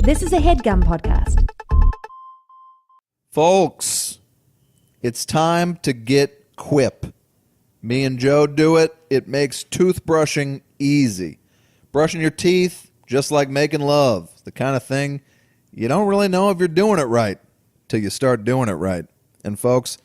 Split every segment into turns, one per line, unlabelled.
This is a HeadGum podcast.
Folks, it's time to get Quip. Me and Joe do it. It makes toothbrushing easy. Brushing your teeth, just like making love. The kind of thing you don't really know if you're doing it right till you start doing it right. And folks,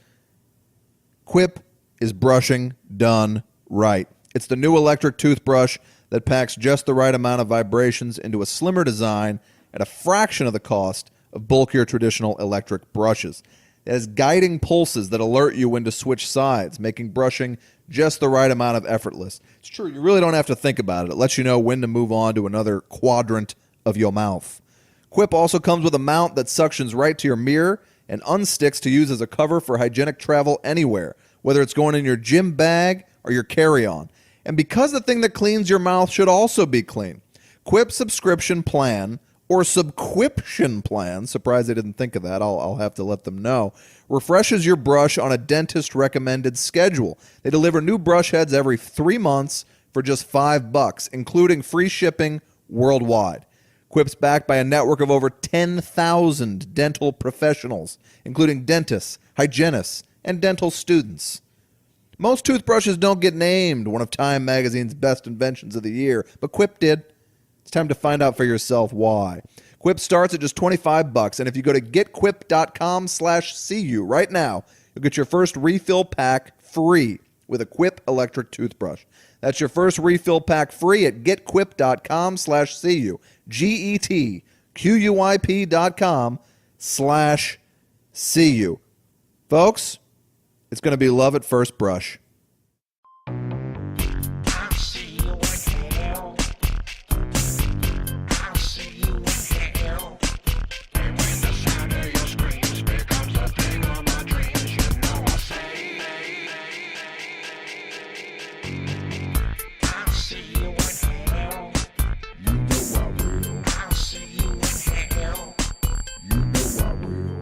Quip is brushing done right. It's the new electric toothbrush that packs just the right amount of vibrations into a slimmer design at a fraction of the cost of bulkier traditional electric brushes. It has guiding pulses that alert you when to switch sides, making brushing just the right amount of effortless. It's true, you really don't have to think about it. It lets you know when to move on to another quadrant of your mouth. Quip also comes with a mount that suctions right to your mirror and unsticks to use as a cover for hygienic travel anywhere, whether it's going in your gym bag or your carry-on. And because the thing that cleans your mouth should also be clean, Quip subscription plan or subquiption plan, surprised they didn't think of that, I'll have to let them know, refreshes your brush on a dentist-recommended schedule. They deliver new brush heads every 3 months for just $5, including free shipping worldwide. Quip's backed by a network of over 10,000 dental professionals, including dentists, hygienists, and dental students. Most toothbrushes don't get named one of Time Magazine's best inventions of the year, but Quip did. It's time to find out for yourself why. Quip starts at just $25, and if you go to getquip.com/CU right now, you'll get your first refill pack free with a Quip electric toothbrush. That's your first refill pack free at getquip.com/CU. GETQUIP.com/CU. Folks, it's going to be love at first brush.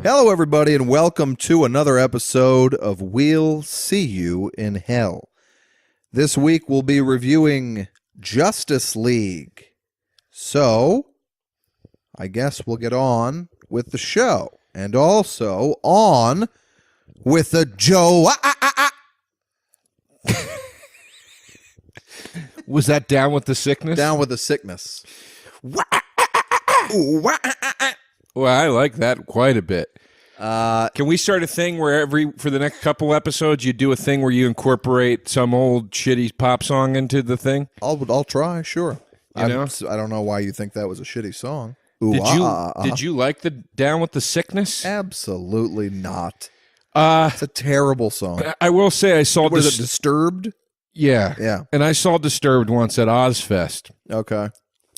Hello, everybody, and welcome to another episode of We'll See You in Hell. This week, we'll be reviewing Justice League. So, I guess we'll get on with the show. And also, on with the Joe...
Was that Down with the Sickness?
Down with the Sickness.
Well, I like that quite a bit. Can we start a thing where for the next couple episodes you do a thing where you incorporate some old shitty pop song into the thing?
I'll try, sure.
You know?
I don't know why you think that was a shitty song.
Did you like the Down with the Sickness?
Absolutely not. It's a terrible song.
I will say I saw
Was it Disturbed?
Yeah. And I saw Disturbed once at Ozfest.
Okay.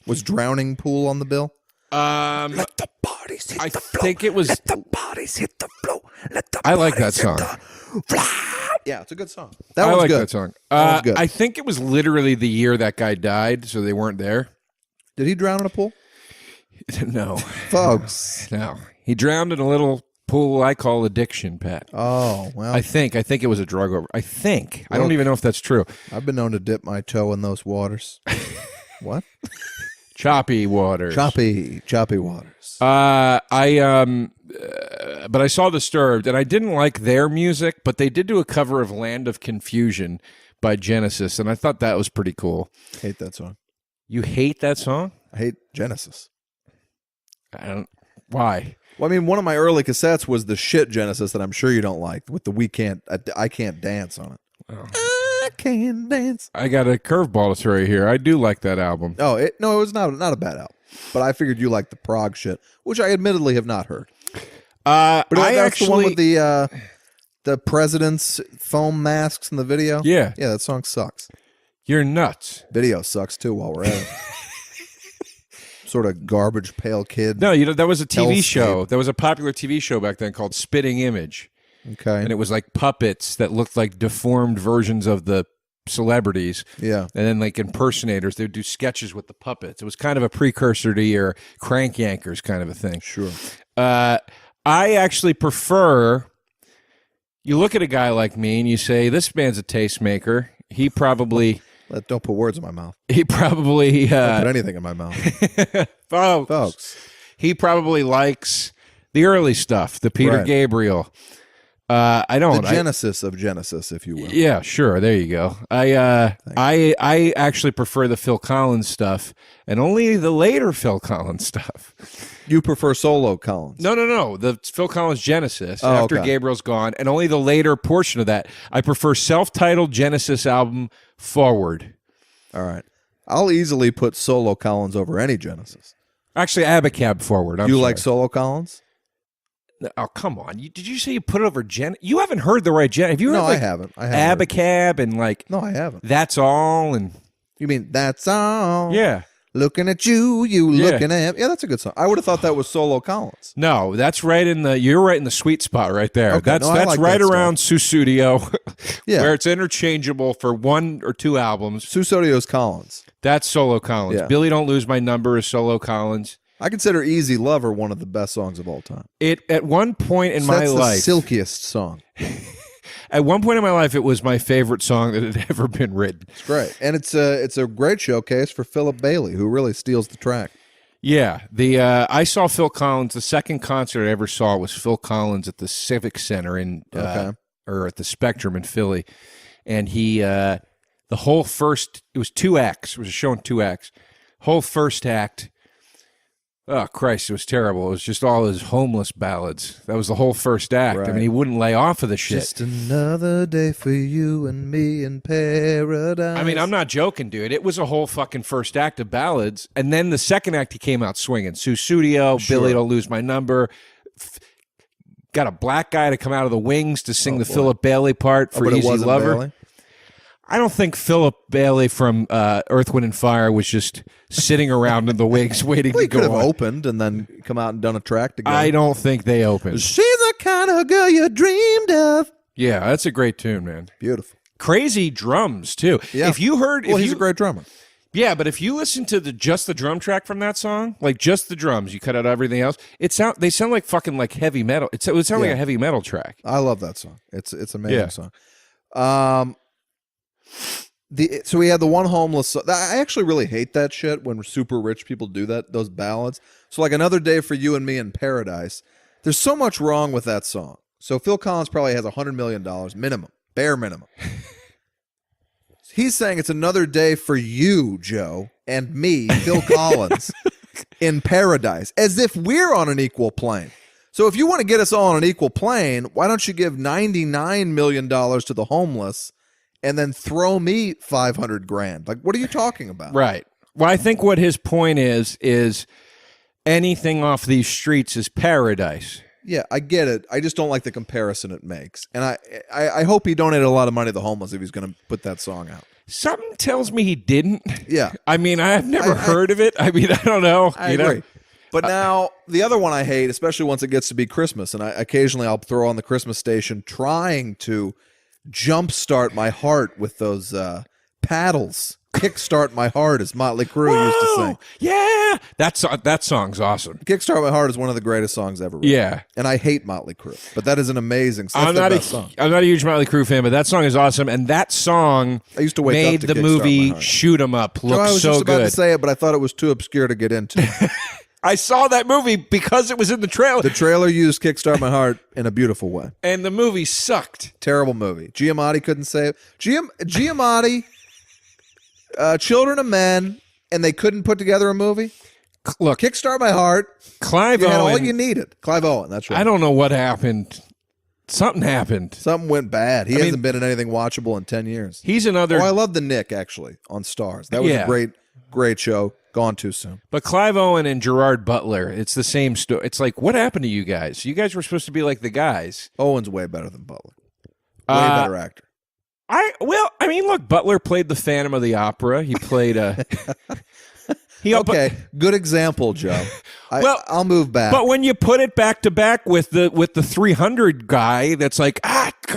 Was Drowning Pool on the bill?
Let the bodies hit the floor.
Think it was.
Let the bodies hit the floor. Let the
I like that
bodies
song.
Yeah, it's a good song.
I like
good.
that song.
That one's good.
I think it was literally the year that guy died, so they weren't there.
Did he drown in a pool?
No.
Folks.
No. He drowned in a little pool I call addiction, Pat.
Oh, well.
I think it was a drug over. I think. I don't even know if that's true.
I've been known to dip my toe in those waters. What?
Choppy waters.
Choppy waters.
But I saw Disturbed, and I didn't like their music, but they did do a cover of Land of Confusion by Genesis, and I thought that was pretty cool.
Hate that song.
You hate that song?
I hate Genesis.
Why?
Well, I mean, one of my early cassettes was the shit Genesis that I'm sure you don't like, with the I Can't Dance on it.
Oh.
I can't dance.
I got a curveball to throw you here. I do like that album.
Oh, it was not a bad album. But I figured you liked the prog shit, which I admittedly have not heard. But that's the one with the president's foam masks in the video?
Yeah.
Yeah, that song sucks.
You're nuts.
Video sucks, too, while we're at it. Sort of garbage pale kid.
No, that was a TV
Hellscape.
show. There was a popular TV show back then called Spitting Image.
Okay.
And it was like puppets that looked like deformed versions of the celebrities.
Yeah.
And then like impersonators, they would do sketches with the puppets. It was kind of a precursor to your Crank Yankers kind of a thing.
Sure.
I actually prefer, you look at a guy like me and you say, this man's a tastemaker. He probably...
Don't put words in my mouth.
He probably...
Don't put anything in my mouth.
Folks. He probably likes the early stuff, the Peter
Right.
Gabriel. I don't.
The Genesis of Genesis, if you will.
Yeah, sure. There you go. I actually prefer the Phil Collins stuff, and only the later Phil Collins stuff.
You prefer solo Collins?
No. The Phil Collins Genesis
Oh,
after
okay.
Gabriel's gone, and only the later portion of that. I prefer self-titled Genesis album forward.
All right. I'll easily put solo Collins over any Genesis.
Actually, Abacab forward.
You like solo Collins?
Oh, come on. Did you say you put it over Gen? You haven't heard the right Gen. Have you heard
No,
like
I haven't. I haven't.
Abacab and like
No, I haven't.
That's All and
You mean That's All?
yeah.
Looking at you,
Yeah.
looking at him. Yeah, that's a good song. I would have thought that was solo Collins.
No, that's right you're right in the sweet spot right there.
Okay,
That's
no, I like
right
that
around Susudio,
Yeah.
where it's interchangeable for 1 or 2 albums.
Susodio's Collins.
That's solo Collins.
Yeah.
Billy Don't Lose My Number is solo Collins.
I consider Easy Lover one of the best songs of all time.
It at one point in
So
my
that's
life,
the silkiest song.
at one point in my life, it was my favorite song that had ever been written.
It's great. And it's a great showcase for Philip Bailey, who really steals the track.
Yeah, I saw Phil Collins. The second concert I ever saw was Phil Collins at the Civic Center or at the Spectrum in Philly, and he the whole first it was 2 acts. It was a show in 2 acts. Whole first act. Oh, Christ, it was terrible. It was just all his homeless ballads. That was the whole first act.
Right.
I mean, he wouldn't lay off of the shit.
Just another day for you and me in paradise.
I mean, I'm not joking, dude. It was a whole fucking first act of ballads. And then the second act, he came out swinging. Susudio,
Sure.
Billy Don't Lose My Number. Got a black guy to come out of the wings to sing the
boy.
Philip Bailey part for
but it
Easy
wasn't
Lover.
Bailey?
I don't think Philip Bailey from Earth, Wind, and Fire was just sitting around in the wings waiting
Well,
to
he could
go
have
on.
opened and then come out and done a track together.
I don't think they opened.
She's the kind of girl you dreamed of.
Yeah, that's a great tune, man.
Beautiful.
Crazy drums too.
Yeah.
If you heard,
Well,
if
he's
you,
a great drummer.
yeah, but if you listen to just the drum track from that song, like just the drums, you cut out everything else. They sound like fucking like heavy metal. It would sound like
Yeah.
a heavy metal track.
I love that song. It's an amazing
Yeah.
song. So we had the one homeless. I actually really hate that shit when super rich people do that. Those ballads. So like Another Day for You and Me in Paradise. There's so much wrong with that song. So Phil Collins probably has $100 million minimum, bare minimum. He's saying it's another day for you, Joe, and me, Phil Collins, in paradise, as if we're on an equal plane. So if you want to get us all on an equal plane, why don't you give $99 million to the homeless and then throw me $500,000? Like, what are you talking about?
Right. Well, I think what his point is anything off these streets is paradise.
Yeah, I get it. I just don't like the comparison it makes. And I hope he donated a lot of money to the homeless if he's going to put that song out.
Something tells me he didn't.
Yeah.
I mean, I've never heard of it. I mean, I don't know.
I agree. But now, the other one I hate, especially once it gets to be Christmas, and occasionally I'll throw on the Christmas station trying to jumpstart my heart with those paddles. Kickstart My Heart, as Motley Crue used to sing.
Yeah. That song's awesome.
Kickstart My Heart is one of the greatest songs ever written.
Yeah.
And I hate Motley Crue, but that is an amazing song. That's the best song.
I'm not a huge Motley Crue fan, but that song is awesome. And that song
I used to wake up
made
to
the
Kickstart
movie
My Heart.
Shoot 'em Up look
I was
so
just about to
good.
say it, but I thought it was too obscure to get into.
I saw that movie because it was in the trailer.
The trailer used Kickstart My Heart in a beautiful way.
And the movie sucked.
Terrible movie. Giamatti couldn't say it. Giamatti, Children of Men, and they couldn't put together a movie.
Look,
Kickstart My Heart.
Clive
You had all
Owen.
you needed. Clive Owen, that's right.
I don't know what happened. Something happened.
Something went bad. He
I mean-
hasn't been in anything watchable in 10 years.
He's another.
Oh, I love The Nick, actually, on Stars. That was
Yeah.
a great show. Gone too soon.
But Clive Owen and Gerard Butler, it's the same story. It's like, what happened to you guys? You guys were supposed to be like the guys.
Owen's way better than Butler. Way better actor.
Look, Butler played the Phantom of the Opera. He played a.
Okay, good example, Joe. I'll move back.
But when you put it back to back with the 300 guy, that's like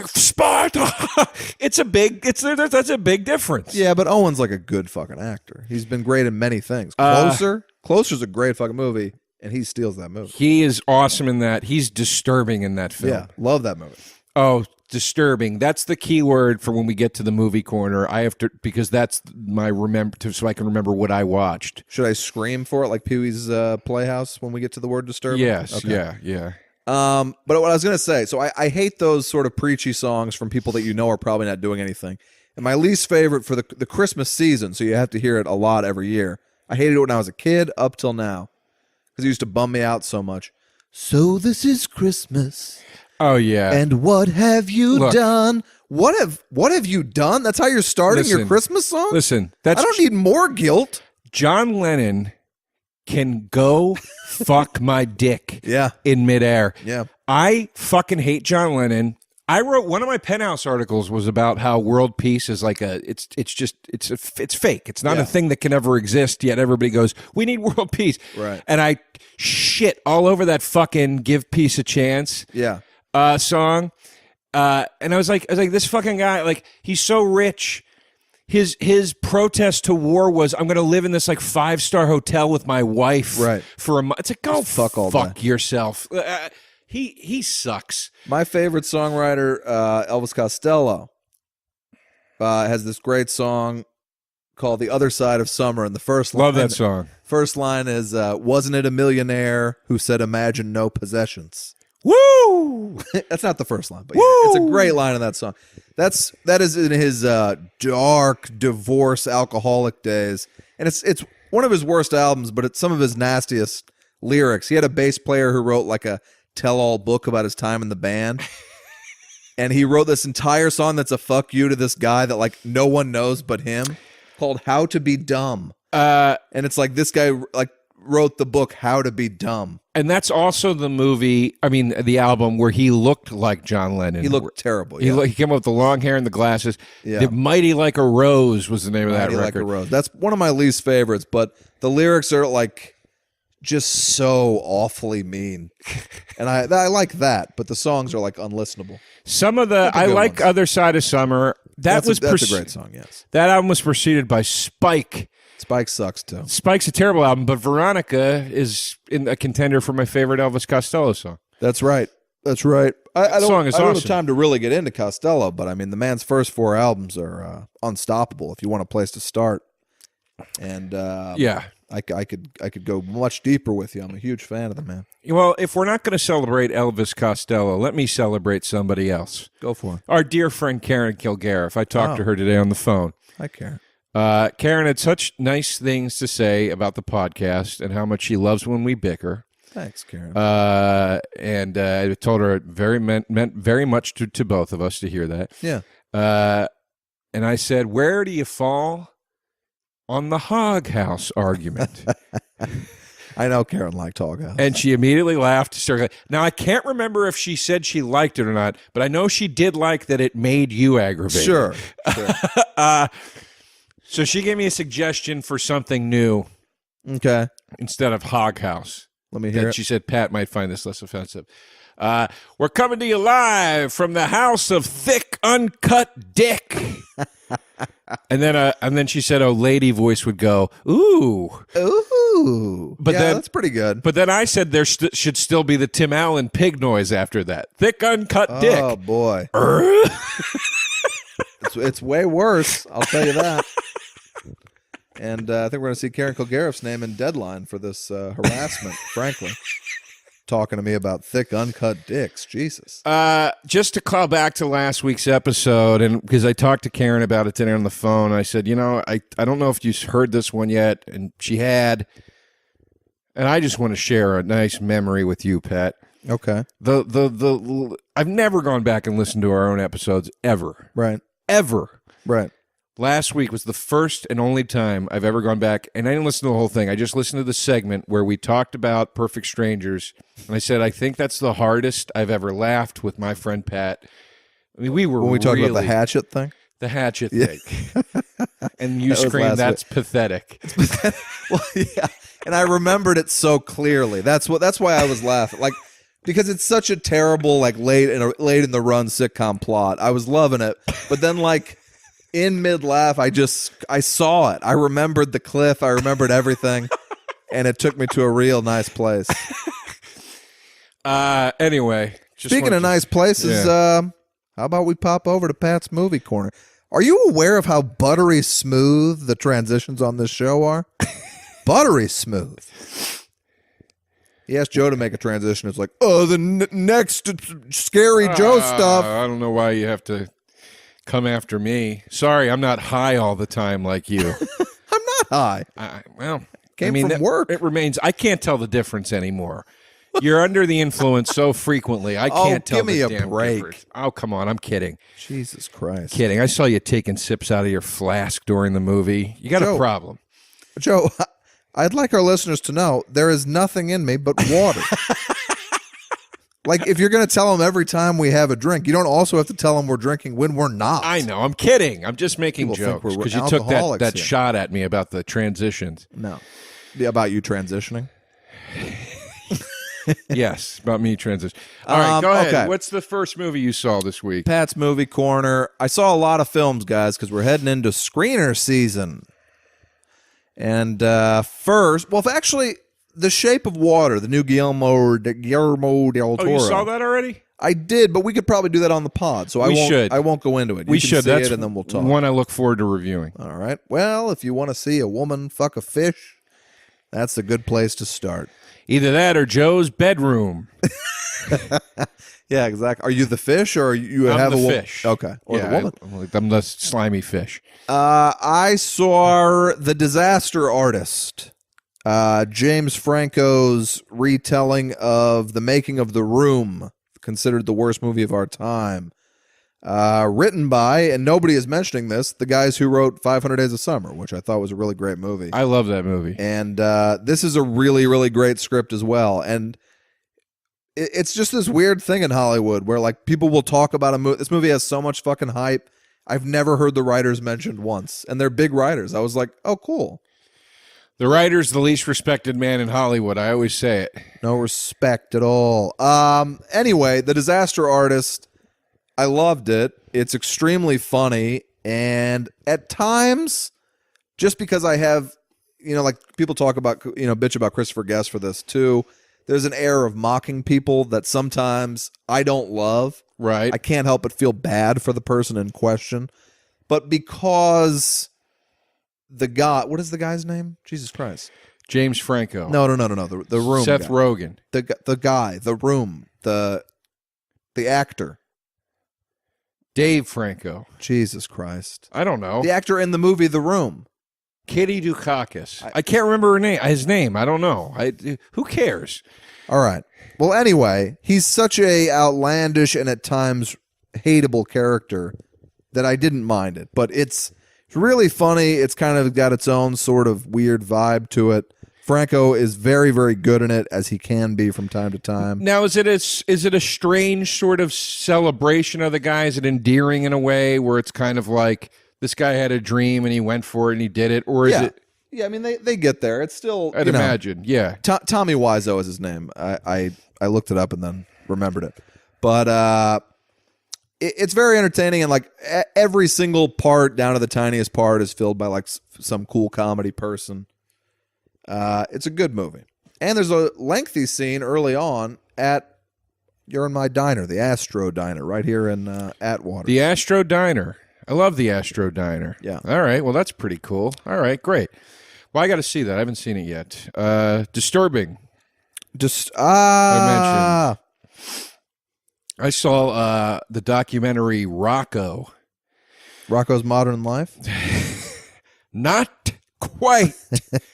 Sparta. That's a big difference.
Yeah, but Owen's like a good fucking actor. He's been great in many things. Closer's a great fucking movie, and he steals that movie.
He is awesome in that. He's disturbing in that film.
Yeah, love that movie.
Oh, disturbing. That's the key word for when we get to the movie corner. I have to, because that's my so I can remember what I watched.
Should I scream for it like Pee-wee's Playhouse when we get to the word disturbing?
Yes,
okay.
yeah.
But what I was going to say, so I hate those sort of preachy songs from people that you know are probably not doing anything. And my least favorite for the Christmas season, so you have to hear it a lot every year. I hated it when I was a kid up till now because it used to bum me out so much. So this is Christmas.
Oh, yeah.
And what have you done? What have you done? That's how you're starting your Christmas song?
Listen,
I don't need more guilt.
John Lennon can go fuck my dick in midair.
Yeah.
I fucking hate John Lennon. I wrote one of my Penthouse articles was about how world peace is like it's fake. It's not a thing that can ever exist, yet everybody goes, we need world peace.
Right.
And I shit all over that fucking Give Peace a Chance song. And I was like, this fucking guy, like, he's so rich. His protest to war was, I'm going to live in this like 5-star hotel with my wife for a month. It's like, go fuck yourself. He sucks.
My favorite songwriter, Elvis Costello, has this great song called "The Other Side of Summer," and the first line,
love that song.
First line is, "Wasn't it a millionaire who said imagine no possessions?"
Woo!
That's not the first line, but it's a great line in that song. That is in his dark divorce alcoholic days, and it's one of his worst albums, but it's some of his nastiest lyrics. He had a bass player who wrote like a tell-all book about his time in the band, and he wrote this entire song that's a fuck you to this guy that like no one knows but him, called "How to Be Dumb." And it's like this guy like wrote the book How to Be Dumb.
And that's also the album where he looked like John Lennon.
He looked terrible.
He came up with the long hair and the glasses. The Mighty Like a Rose was the name of that record.
Mighty Like a Rose. That's one of my least favorites, but the lyrics are like just so awfully mean. And I like that, but the songs are like unlistenable.
Some of the I like ones. Other Side of Summer. That's a great
song, yes.
That album was preceded by Spike.
Spike sucks too.
Spike's a terrible album, but Veronica is in a contender for my favorite Elvis Costello song.
That's right. That's right. I don't have time to really get into Costello, but I mean the man's first 4 albums are unstoppable if you want a place to start. And I could go much deeper with you. I'm a huge fan of the man.
Well, if we're not going to celebrate Elvis Costello, let me celebrate somebody else.
Go for it.
Our dear friend Karen Kilgariff. I talked to her today on the phone.
Hi, Karen.
Karen had such nice things to say about the podcast and how much she loves when we bicker.
Thanks, Karen.
And I told her it meant very much to both of us to hear that.
Yeah.
And I said, where do you fall on the Hog House argument?
I know Karen liked Hog House.
And she immediately laughed. Now, I can't remember if she said she liked it or not, but I know she did like that it made you aggravated.
Sure.
So she gave me a suggestion for something new.
Okay.
Instead of Hog House.
Let me hear it.
She said Pat might find this less offensive. We're coming to you live from the house of thick, uncut dick. and then she said, "Oh, lady voice would go, ooh,
ooh." But then that's pretty good.
But then I said there should still be the Tim Allen pig noise after that. Thick, uncut dick.
Oh boy, it's way worse. I'll tell you that. And I think we're going to see Karen Kilgariff's name in Deadline for this harassment, frankly. Talking to me about thick, uncut dicks. Jesus.
Just to call back to last week's episode, and because I talked to Karen about it today on the phone, I said, I don't know if you heard this one yet, and she had. And I just want to share a nice memory with you, Pat.
Okay.
I've never gone back and listened to our own episodes, ever.
Right.
Ever.
Right.
Last week was the first and only time I've ever gone back, and I didn't listen to the whole thing. I just listened to the segment where we talked about Perfect Strangers, and I said, I think that's the hardest I've ever laughed with my friend Pat. I mean, when we talked about
the hatchet thing?
The hatchet thing. And you screamed, that's pathetic.
Well, yeah, and I remembered it so clearly. That's why I was laughing. Like, because it's such a terrible, like, late in the run sitcom plot. I was loving it, but then, like, in mid-laugh, I saw it. I remembered the cliff. I remembered everything. And it took me to a real nice place.
Anyway.
Speaking of nice places,
yeah.
How about we pop over to Pat's Movie Corner? Are you aware of how buttery smooth the transitions on this show are? Buttery smooth. He asked Joe to make a transition. It's like, the next scary Joe stuff.
I don't know why you have to come after me. Sorry, I'm not high all the time like you.
I'm not high. Came from work.
It remains. I can't tell the difference anymore. You're under the influence so frequently. I can't tell.
Give me
the
a
damn
break.
difference. Oh, come on. I'm kidding.
Jesus Christ.
Kidding. I saw you taking sips out of your flask during the movie. You got
Joe,
a problem.
Joe, I'd like our listeners to know there is nothing in me but water. Like, if you're going to tell them every time we have a drink, you don't also have to tell them we're drinking when we're not.
I know. I'm kidding. I'm just making
People think
jokes
we're
because you took that
here.
shot at me about the transitions.
No. About you transitioning?
Yes, about me transition. All right, go ahead.
Okay.
What's the first movie you saw this week?
Pat's Movie Corner. I saw a lot of films, guys, because we're heading into screener season. And actually, The Shape of Water, the new Guillermo del Toro.
Oh, you saw that already?
I did, but we could probably do that on the pod, so I won't go into it. You
We
can
should.
see
That's
it, and then we'll talk.
one I look forward to reviewing.
All right. Well, if you want to see a woman fuck a fish, that's a good place to start.
Either that or Joe's bedroom.
Yeah, exactly. Are you the fish, or you
I'm
have
the
a woman?
fish.
Okay, or the woman.
I'm the slimy fish.
I saw The Disaster Artist, James Franco's retelling of the making of The Room, considered the worst movie of our time. Written by, and nobody is mentioning this, the guys who wrote 500 Days of Summer, which I thought was a really great movie.
I love that movie.
And this is a really, really great script as well. And it's just this weird thing in Hollywood where, like, people will talk about a movie. This movie has so much fucking hype. I've never heard the writers mentioned once. And they're big writers. I was like, oh, cool.
The writer's the least respected man in Hollywood. I always say it.
No respect at all. Anyway, The Disaster Artist, I loved it. It's extremely funny. And at times, just because I have, like people talk about, bitch about Christopher Guest for this too, there's an air of mocking people that sometimes I don't love.
Right.
I can't help but feel bad for the person in question. But because the guy, what is the guy's name? Jesus Christ.
James Franco.
No. The Room
Seth
guy.
Rogen.
The guy, The Room, the actor.
Dave Franco.
Jesus Christ.
I don't know.
The actor in the movie The Room.
Kitty Dukakis. I can't remember his name. I don't know. Who cares?
All right. Well, anyway, he's such a outlandish and at times hateable character that I didn't mind it. But it's really funny. It's kind of got its own sort of weird vibe to it. Franco is very, very good in it, as he can be from time to time.
Now, is it a strange sort of celebration of the guy? Is it endearing in a way where it's kind of like this guy had a dream and he went for it and he did it? Or is it?
Yeah, I mean, they get there. It's still,
I'd imagine, yeah.
Tommy Wiseau is his name. I looked it up and then remembered it. But it's very entertaining, and like every single part, down to the tiniest part, is filled by like some cool comedy person. It's a good movie. And there's a lengthy scene early on at You're in My Diner, the Astro Diner, right here in Atwater.
The Astro Diner. I love the Astro Diner.
Yeah.
All right. Well, that's pretty cool. All right. Great. Well, I got to see that. I haven't seen it yet. Disturbing. I mentioned. I saw the documentary Rocco.
Rocco's Modern Life?
Not quite.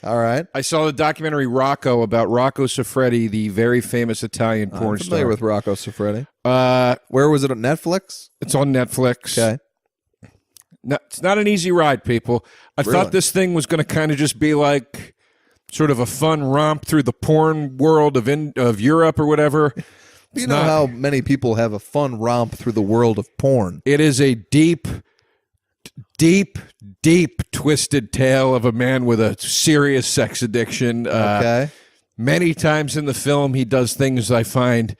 All right.
I saw the documentary Rocco about Rocco Siffredi, the very famous Italian porn
I'm familiar
star.
with Rocco Siffredi.
Where
was it, on Netflix?
It's on Netflix.
Okay.
No, it's not an easy ride, people. I thought this thing was going to kind of just be like sort of a fun romp through the porn world of Europe or whatever.
You know how many people have a fun romp through the world of porn.
It is a deep, twisted tale of a man with a serious sex addiction.
Okay.
Many times in the film, he does things I find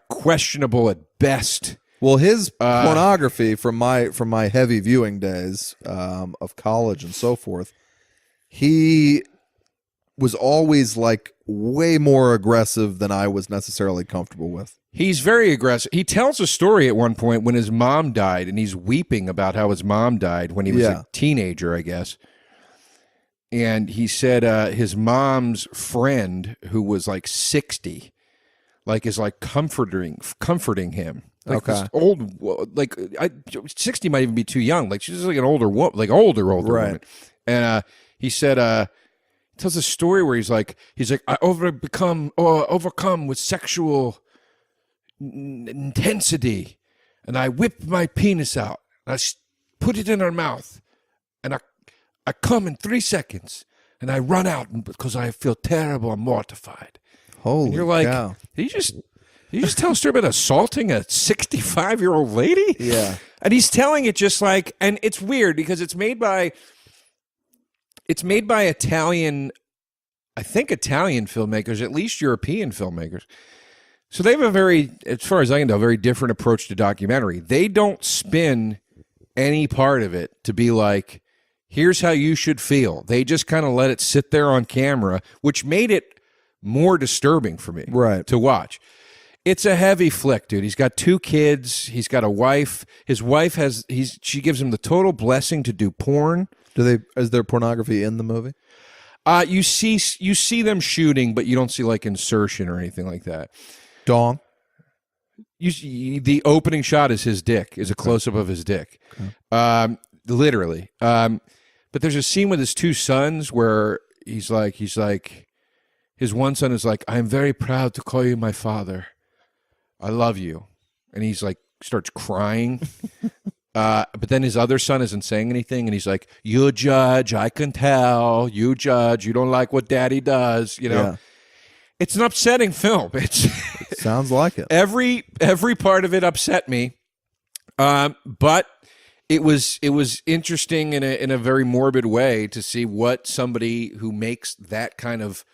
questionable at best.
Well, his pornography from my heavy viewing days of college and so forth, he was always like way more aggressive than I was necessarily comfortable with.
He's very aggressive. He tells a story at one point when his mom died, and he's weeping about how his mom died when he was a teenager, I guess. And he said his mom's friend, who was like 60, like is like comforting him. Like this old, like 60 might even be too young. Like she's like an older woman, like older woman. And he said, tells a story where he's like I overcome with sexual intensity, and I whip my penis out, and I put it in her mouth, and I come in 3 seconds, and I run out because I feel terrible and mortified.
Holy
and you're like,
cow.
Did you just tell a story about assaulting a 65-year-old lady?
Yeah.
And he's telling it just like, and it's weird because it's made by Italian, I think Italian filmmakers, at least European filmmakers. So they have a very, as far as I can tell, very different approach to documentary. They don't spin any part of it to be like, here's how you should feel. They just kind of let it sit there on camera, which made it more disturbing for me to watch. It's a heavy flick, dude. He's got 2 kids. He's got a wife. His wife she gives him the total blessing to do porn.
Is there pornography in the movie?
You see them shooting, but you don't see like insertion or anything like that.
Dong.
The opening shot is his dick, is a close up of his dick, literally. But there's a scene with his 2 sons where he's like, his one son is like, "I'm very proud to call you my father. I love you," and he's like starts crying. But then his other son isn't saying anything, and he's like, "You judge, I can tell. You judge. You don't like what Daddy does." You know,
Yeah.
It's an upsetting film. It's
sounds like it.
Every part of it upset me, but it was interesting in a very morbid way to see what somebody who makes that kind of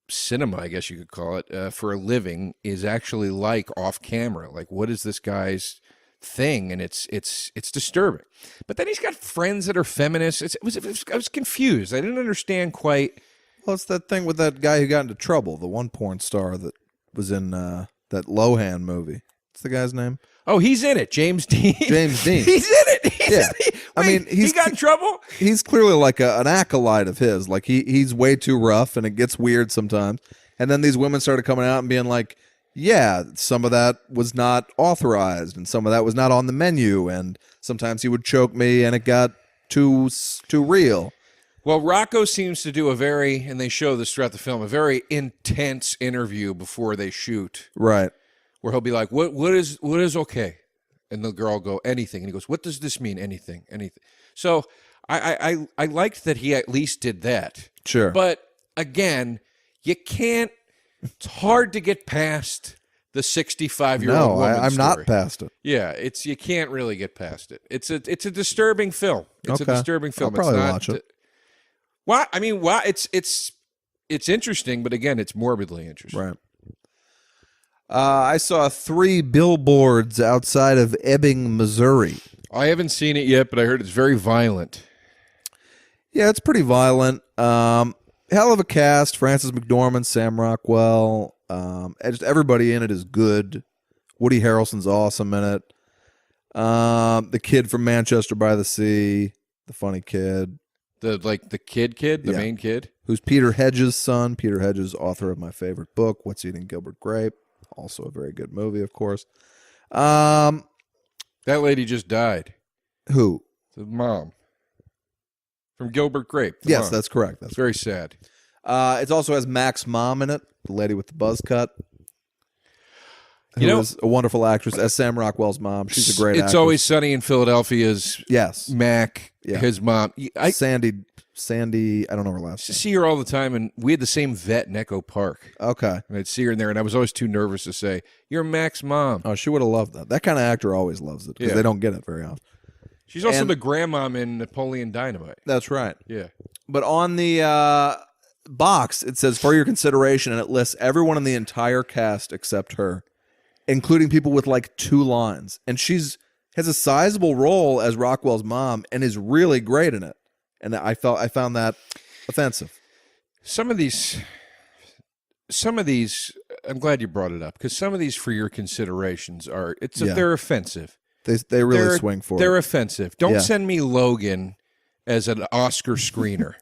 cinema, I guess you could call it, for a living is actually like off camera. Like, what is this guy's thing? And it's disturbing. But then he's got friends that are feminists. I was confused. I didn't understand quite.
Well, it's that thing with that guy who got into trouble, the one porn star that was in that Lohan movie. What's the guy's name?
Oh, he's in it. James Dean.
James Dean.
He's in it. He got in trouble?
He's clearly like an acolyte of his. Like he's way too rough, and it gets weird sometimes. And then these women started coming out and being like, yeah, some of that was not authorized, and some of that was not on the menu, and sometimes he would choke me, and it got too real.
Well, Rocco seems to do and they show this throughout the film, a very intense interview before they shoot.
Right.
Where he'll be like, what is okay? And the girl will go, anything. And he goes, what does this mean? Anything. So I liked that he at least did that.
Sure.
But again, you can't, it's hard to get past the 65-year-old woman
I'm
story.
not past it.
Yeah, you can't really get past it. It's a disturbing film. It's a disturbing film.
I'll probably watch it.
Why? I mean, why? It's interesting, but again, it's morbidly interesting.
Right. I saw 3 billboards outside of Ebbing, Missouri.
I haven't seen it yet, but I heard it's very violent.
Yeah, it's pretty violent. Hell of a cast. Frances McDormand, Sam Rockwell. Just everybody in it is good. Woody Harrelson's awesome in it. The kid from Manchester by the Sea, the funny kid.
The main kid?
Who's Peter Hedges' son. Peter Hedges, author of my favorite book, What's Eating Gilbert Grape. Also a very good movie, of course.
That lady just died.
Who?
The mom. From Gilbert Grape.
Yes,
mom.
that's correct. That's
very sad.
It also has Mac's mom in it, the lady with the buzz cut. Who is a wonderful actress, as Sam Rockwell's mom. She's a great actress.
It's Always Sunny in Philadelphia's Mac, his mom. Sandy, I don't know her last name. I see her all the time, and we had the same vet in Echo Park.
Okay.
And I'd see her in there, and I was always too nervous to say, "You're Mac's mom."
Oh, she would have loved that. That kind of actor always loves it, because they don't get it very often.
She's also the grandmom in Napoleon Dynamite.
That's right.
Yeah.
But on the box, it says, for your consideration, and it lists everyone in the entire cast except her, including people with like 2 lines. And has a sizable role as Rockwell's mom and is really great in it. And I found that offensive.
some of these, I'm glad you brought it up because some of these for your considerations are, they're offensive.
They really swing for it.
They're offensive. Don't send me Logan as an Oscar screener.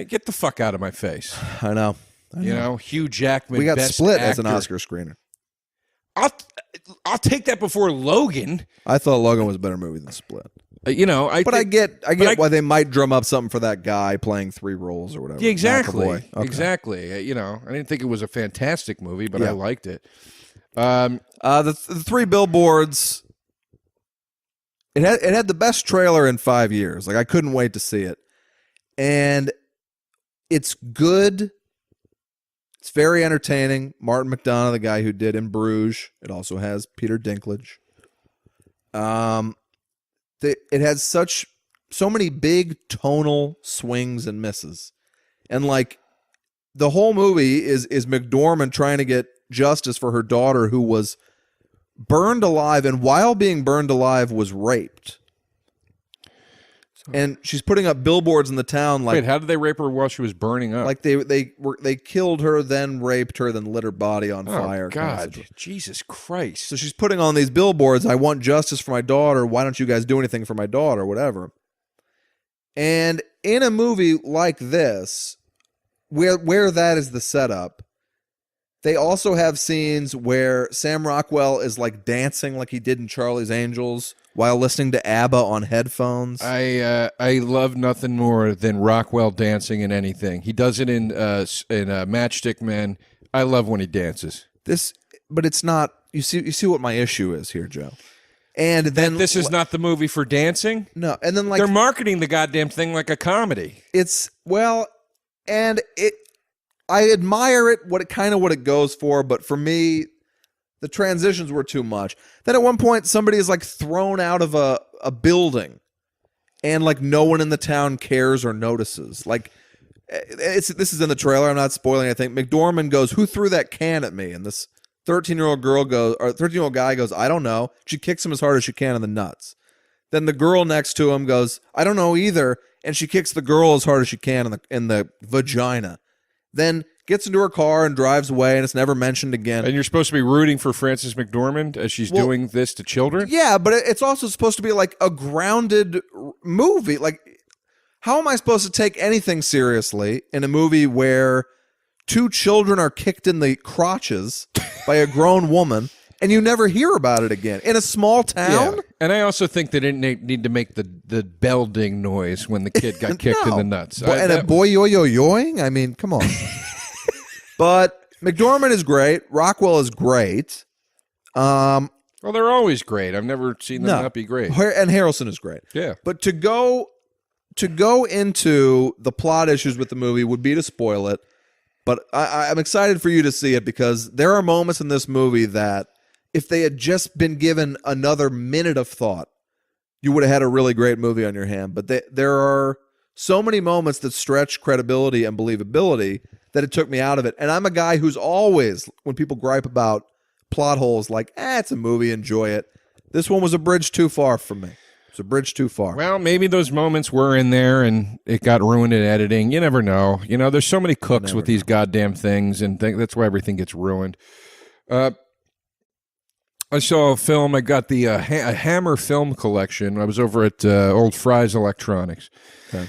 Get the fuck out of my face.
I know.
You know, Hugh Jackman.
We got
Best
Split
actor.
as an Oscar screener.
I'll take that before Logan.
I thought Logan was a better movie than Split.
I get
why they might drum up something for that guy playing 3 roles or whatever.
Yeah, exactly.
Okay.
Exactly. I didn't think it was a fantastic movie, but I liked it.
The 3 billboards. It had the best trailer in 5 years. Like I couldn't wait to see it, and it's good. It's very entertaining. Martin McDonagh, the guy who did In Bruges. It also has Peter Dinklage. It has so many big tonal swings and misses, and like the whole movie is McDormand trying to get justice for her daughter who was burned alive, and while being burned alive was raped. And she's putting up billboards in the town like,
wait, how did they rape her while she was burning up?
Like they killed her, then raped her, then lit her body on fire.
Oh God, Jesus Christ!
So she's putting on these billboards. I want justice for my daughter. Why don't you guys do anything for my daughter? Whatever. And in a movie like this, where that is the setup, they also have scenes where Sam Rockwell is like dancing like he did in Charlie's Angels while listening to ABBA on headphones.
I love nothing more than Rockwell dancing in anything. He does it in Matchstick Men. I love when he dances.
But it's not. You see what my issue is here, Joe. And then
this is not the movie for dancing.
No, and then like
they're marketing the goddamn thing like a comedy.
I admire it, what it goes for, but for me, the transitions were too much. Then at one point, somebody is like thrown out of a building, and like no one in the town cares or notices. Like this is in the trailer. I'm not spoiling anything. McDormand goes, "Who threw that can at me?" And this 13-year-old guy goes, "I don't know." She kicks him as hard as she can in the nuts. Then the girl next to him goes, "I don't know either," and she kicks the girl as hard as she can in the vagina. Then gets into her car and drives away, and it's never mentioned again.
And you're supposed to be rooting for Frances McDormand as she's doing this to children?
Yeah, but it's also supposed to be like a grounded movie. Like, how am I supposed to take anything seriously in a movie where 2 children are kicked in the crotches by a grown woman, and you never hear about it again in a small town?
Yeah. And I also think they didn't need to make the bell ding noise when the kid got kicked in the nuts.
A boy yo-yo-yoing? I mean, come on. But McDormand is great. Rockwell is great.
Well, they're always great. I've never seen them not be great.
And Harrelson is great.
Yeah.
But to go into the plot issues with the movie would be to spoil it. But I'm excited for you to see it because there are moments in this movie that if they had just been given another minute of thought, you would have had a really great movie on your hand. But there are so many moments that stretch credibility and believability that it took me out of it. And I'm a guy who's always, when people gripe about plot holes, like, it's a movie, enjoy it. This one was a bridge too far for me. It's a bridge too far.
Well, maybe those moments were in there and it got ruined in editing. You never know. You know, there's so many cooks with these goddamn things, and that's why everything gets ruined. I saw a film. I got the a Hammer film collection. I was over at Old Fry's Electronics.
Okay.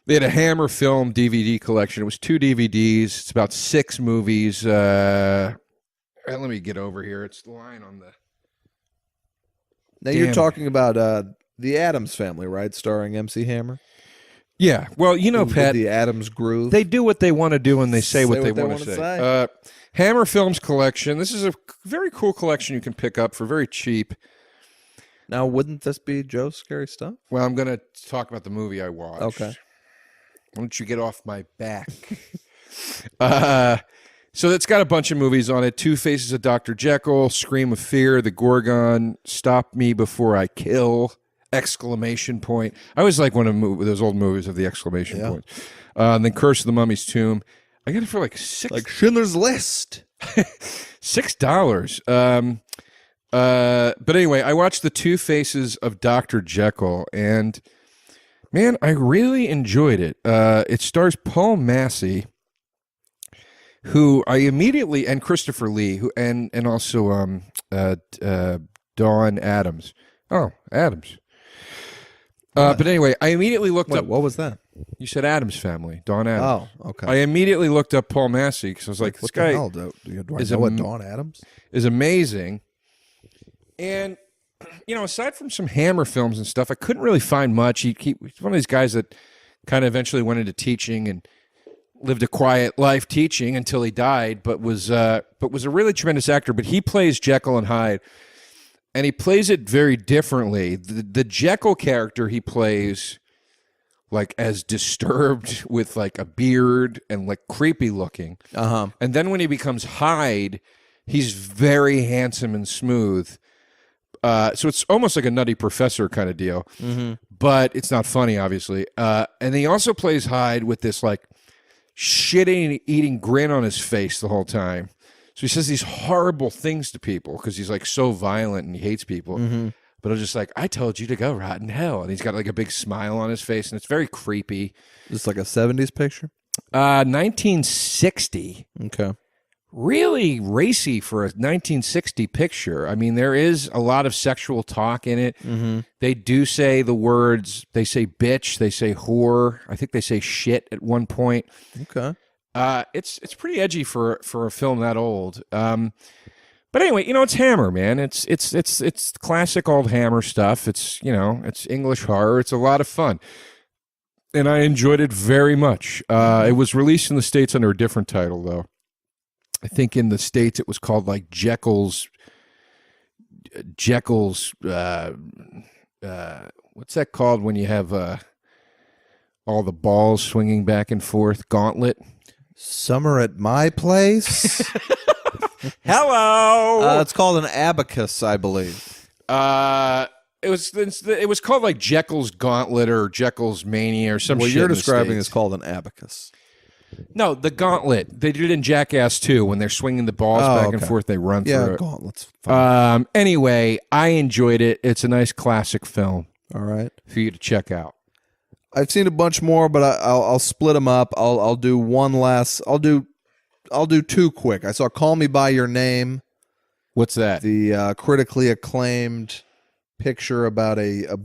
They had a Hammer film DVD collection. It was 2 DVDs. It's about 6 movies. Let me get over here. It's the line on the...
Now you're talking about The Addams Family, right? Starring MC Hammer?
Yeah. Well, you know, Pat...
The Addams Groove.
They do what they want to do and they say what they want to say. Hammer Films collection. This is a very cool collection you can pick up for very cheap.
Now, wouldn't this be Joe's Scary Stuff?
Well, I'm going to talk about the movie I watched.
Okay.
Why don't you get off my back? So it's got a bunch of movies on it. 2 Faces of Dr. Jekyll, Scream of Fear, The Gorgon, Stop Me Before I Kill, ! I always like one of those old movies of the exclamation point. And then Curse of the Mummy's Tomb. I got it for like $6.
Like Schindler's List.
$6. But anyway, I watched the 2 Faces of Dr. Jekyll, and man, I really enjoyed it. It stars Paul Massey, who I immediately, and Christopher Lee, who and also Dawn Adams. Oh, Adams. But anyway, I immediately looked up.
What was that?
You said Adams Family, Dawn Adams.
Oh, okay.
I immediately looked up Paul Massey because I was like, this
what
guy
the hell, do I know what Dawn Adams
is amazing. And, aside from some Hammer films and stuff, I couldn't really find much. He's one of these guys that kind of eventually went into teaching and lived a quiet life teaching until he died, but was a really tremendous actor. But he plays Jekyll and Hyde, and he plays it very differently. The Jekyll character he plays like as disturbed with like a beard and like creepy looking.
Uh-huh.
And then when he becomes Hyde, he's very handsome and smooth. So it's almost like a Nutty Professor kind of deal, but it's not funny, obviously. And he also plays Hyde with this like shit-eating grin on his face the whole time. So he says these horrible things to people because he's like so violent and he hates people. But I'm just like, I told you to go rot in hell. And he's got like a big smile on his face, and it's very creepy.
Is this like a 70s picture?
1960.
Okay.
Really racy for a 1960 picture. I mean, there is a lot of sexual talk in it. They do say the words, they say bitch, they say whore. I think they say shit at one point.
Okay.
It's pretty edgy for a film that old. But anyway, it's Hammer, man. It's classic old Hammer stuff. It's English horror. It's a lot of fun. And I enjoyed it very much. It was released in the States under a different title, though. I think in the States it was called like Jekyll's what's that called when you have all the balls swinging back and forth? Gauntlet?
Summer at My Place?
Hello!
It's called an abacus, I believe.
It was called like Jekyll's Gauntlet or Jekyll's Mania or some shit.
What you're
in the
describing
States.
is called an abacus.
No, the Gauntlet. They did it in Jackass 2 when they're swinging the balls back and forth. They run through it.
Gauntlet's
fun. Anyway, I enjoyed it. It's a nice classic film.
All right,
for you to check out.
I've seen a bunch more, but I'll split them up. I'll do one last. I'll do two quick. I saw Call Me by Your Name.
What's that?
The critically acclaimed picture about a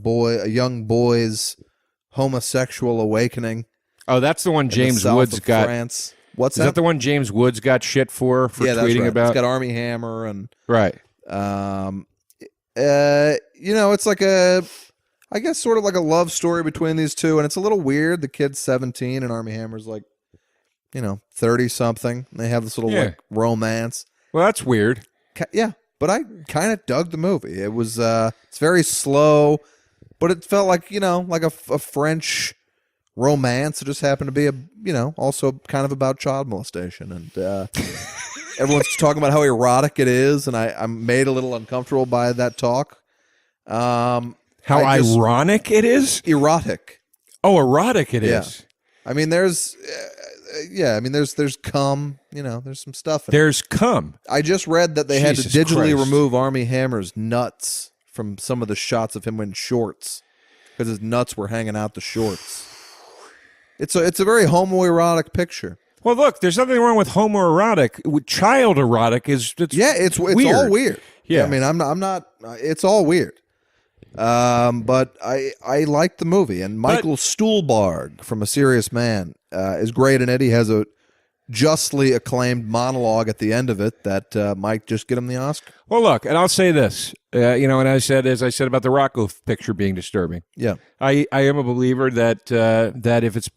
young boy's homosexual awakening.
Oh, that's the one James Woods got.
France. What's
that? Is that the one James Woods got shit for
tweeting
that's right.
about? It's got Armie Hammer and
right.
It's like I guess sort of like a love story between these two, and it's a little weird. The kid's 17 and Armie Hammer's like, 30 something. They have this little like romance.
Well, that's weird.
Yeah, but I kind of dug the movie. It was it's very slow, but it felt like like a French romance. It just happened to be also kind of about child molestation, and everyone's talking about how erotic it is, and I'm made a little uncomfortable by that talk. How
ironic it is?
Erotic.
Oh, erotic it is.
I mean, there's cum. There's some stuff.
There's cum.
I just read that they had to
Jesus
digitally
Christ.
remove Armie Hammer's nuts from some of the shots of him in shorts because his nuts were hanging out the shorts. It's a very homoerotic picture.
Well, look, there's nothing wrong with homoerotic. With child erotic is
it's
weird.
all weird.
Yeah,
I mean, I'm not. It's all weird. But I like the movie, and Michael Stuhlbarg from A Serious Man is great in it. He has a justly acclaimed monologue at the end of it that might just get him the Oscar.
Well, look, and I'll say this, and as I said about the Rocco picture being disturbing.
Yeah,
I am a believer that if it's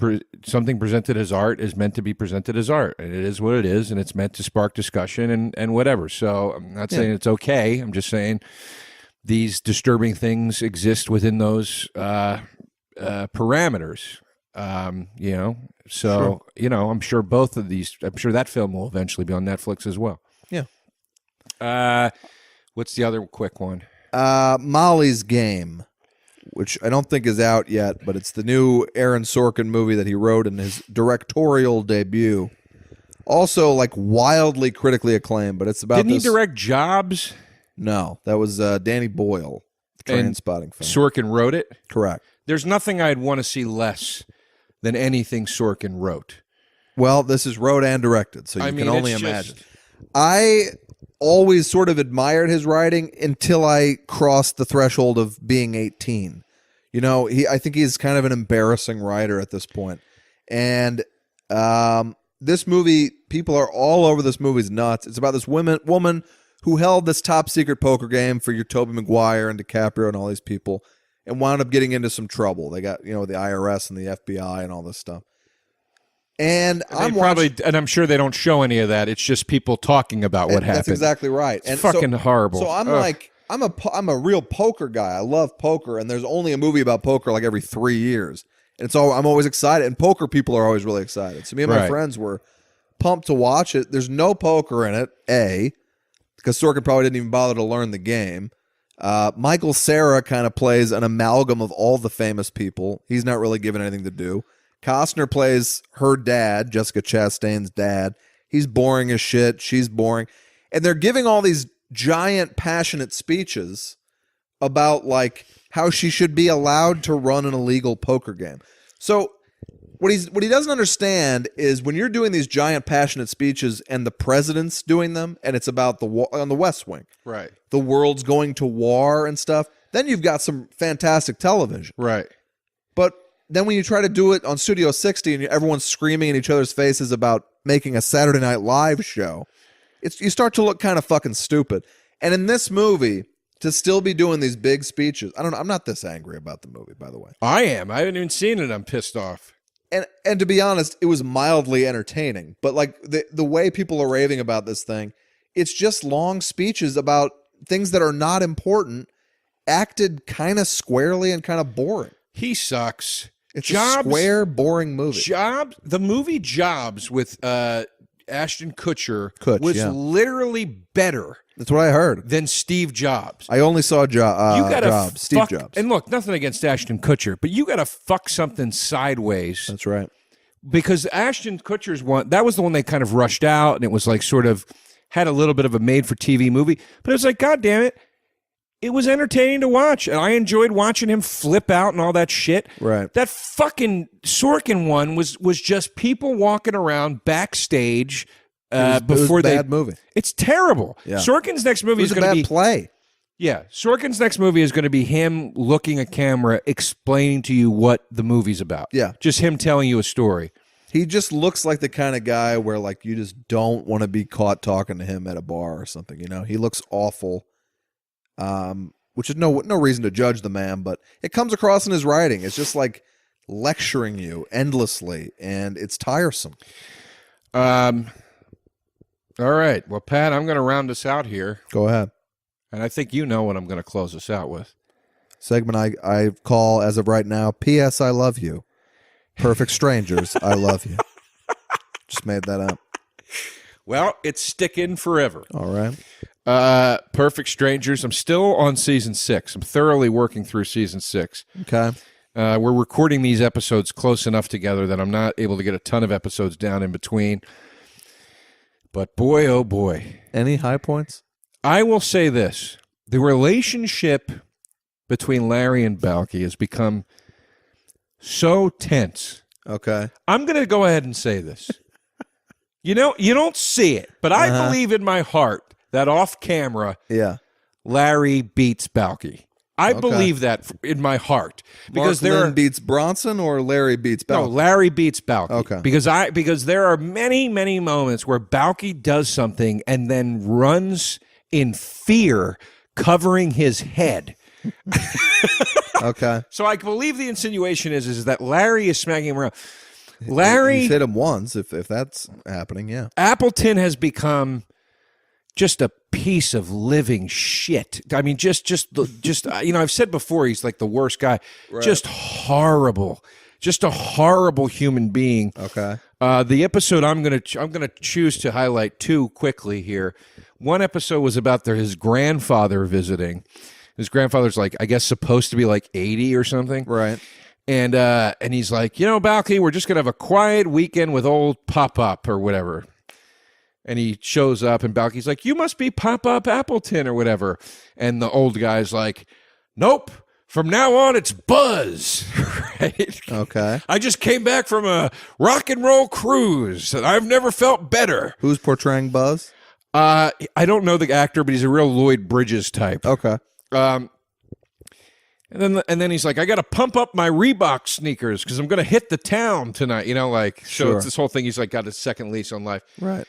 something presented as art is meant to be presented as art, and it is what it is, and it's meant to spark discussion and whatever. So I'm not saying it's okay. I'm just saying these disturbing things exist within those parameters. So I'm sure both of these. I'm sure that film will eventually be on Netflix as well.
Yeah.
What's the other quick one?
Molly's Game, which I don't think is out yet, but it's the new Aaron Sorkin movie that he wrote in his directorial debut. Also, like wildly critically acclaimed, but it's about.
Didn't he direct Jobs?
No, that was Danny Boyle, the Trainspotting film.
Sorkin wrote it?
Correct.
There's nothing I'd want to see less than anything Sorkin wrote.
Well, this is wrote and directed, so you can only imagine. I always sort of admired his writing until I crossed the threshold of being 18. You know, I think he's kind of an embarrassing writer at this point. And this movie, people are all over this movie's nuts. It's about this woman who held this top secret poker game for your Tobey Maguire and DiCaprio and all these people and wound up getting into some trouble. They got, the IRS and the FBI and all this stuff. And
I'm sure they don't show any of that. It's just people talking about what happened.
That's exactly right.
It's fucking horrible.
So I'm a real poker guy. I love poker, and there's only a movie about poker like every 3 years. And so I'm always excited, and poker people are always really excited. So me and my friends were pumped to watch it. There's no poker in it, because Sorkin probably didn't even bother to learn the game. Michael Cera kind of plays an amalgam of all the famous people. He's not really given anything to do. Costner plays her dad, Jessica Chastain's dad. He's boring as shit. She's boring. And they're giving all these giant, passionate speeches about like how she should be allowed to run an illegal poker game. So what he doesn't understand is when you're doing these giant, passionate speeches and the president's doing them, and it's about on the West Wing,
right?
The world's going to war and stuff. Then you've got some fantastic television,
right?
But then when you try to do it on Studio 60 and everyone's screaming in each other's faces about making a Saturday Night Live show, you start to look kind of fucking stupid. And in this movie, to still be doing these big speeches, I don't know. I'm not this angry about the movie, by the way.
I am. I haven't even seen it. I'm pissed off.
And to be honest, it was mildly entertaining. But like the way people are raving about this thing, it's just long speeches about things that are not important, acted kind of squarely and kind of boring.
He sucks.
It's a square, boring movie.
The movie Jobs with Ashton Kutcher was literally better.
That's what I heard.
Than Steve Jobs.
I only saw Steve Jobs.
And look, nothing against Ashton Kutcher, but you got to fuck something sideways.
That's right.
Because Ashton Kutcher's one, that was the one they kind of rushed out, and it was like sort of had a little bit of a made-for-TV movie. But it was like, God damn it. It was entertaining to watch, and I enjoyed watching him flip out and all that shit.
Right.
That fucking Sorkin one was just people walking around backstage before they.
Bad movie.
It's terrible.
Yeah.
Sorkin's next movie is going to be
play.
Yeah, Sorkin's next movie is going to be him looking at camera, explaining to you what the movie's about.
Yeah,
just him telling you a story.
He just looks like the kind of guy where like you just don't want to be caught talking to him at a bar or something. You know, he looks awful. Which is no reason to judge the man, but it comes across in his writing. It's just like lecturing you endlessly, and it's tiresome.
All right. Well, Pat, I'm going to round us out here.
Go ahead.
And I think you know what I'm going to close us out with.
Segment I call, as of right now, P.S. I love you. Perfect strangers, I love you. Just made that up.
Well, it's sticking forever.
All right.
Perfect Strangers. I'm still on season 6. I'm thoroughly working through season 6.
Okay.
We're recording these episodes close enough together that I'm not able to get a ton of episodes down in between. But boy, oh boy.
Any high points?
I will say this. The relationship between Larry and Balky has become so tense.
Okay.
I'm going to go ahead and say this. You know, you don't see it, but I believe in my heart that off camera, Larry beats Balky. I believe that in my heart
because Lynn beats Bronson or Larry beats Balky.
No, Larry beats Balky.
Okay,
because there are many moments where Balky does something and then runs in fear, covering his head.
Okay,
so I believe the insinuation is that Larry is smacking him around. Larry,
he's hit him once. If that's happening, yeah.
Appleton has become just a piece of living shit. I mean, just you know, I've said before, he's like the worst guy. Right. Just horrible. Just a horrible human being.
Okay.
The episode I'm gonna choose to highlight two quickly here. One episode was about his grandfather visiting. His grandfather's like, I guess, supposed to be like 80 or something.
Right.
And he's like, you know, Balky, we're just gonna have a quiet weekend with old Pop-Up or whatever. And he shows up, and Balky's like, you must be Pop-Up Appleton or whatever. And the old guy's like, nope, from now on, it's Buzz. Right?
Okay.
I just came back from a rock and roll cruise, and I've never felt better.
Who's portraying Buzz?
I don't know the actor, but he's a real Lloyd Bridges type.
Okay.
And then he's like, I got to pump up my Reebok sneakers because I'm going to hit the town tonight. So
Sure.
it's this whole thing. He's like got a second lease on life.
Right.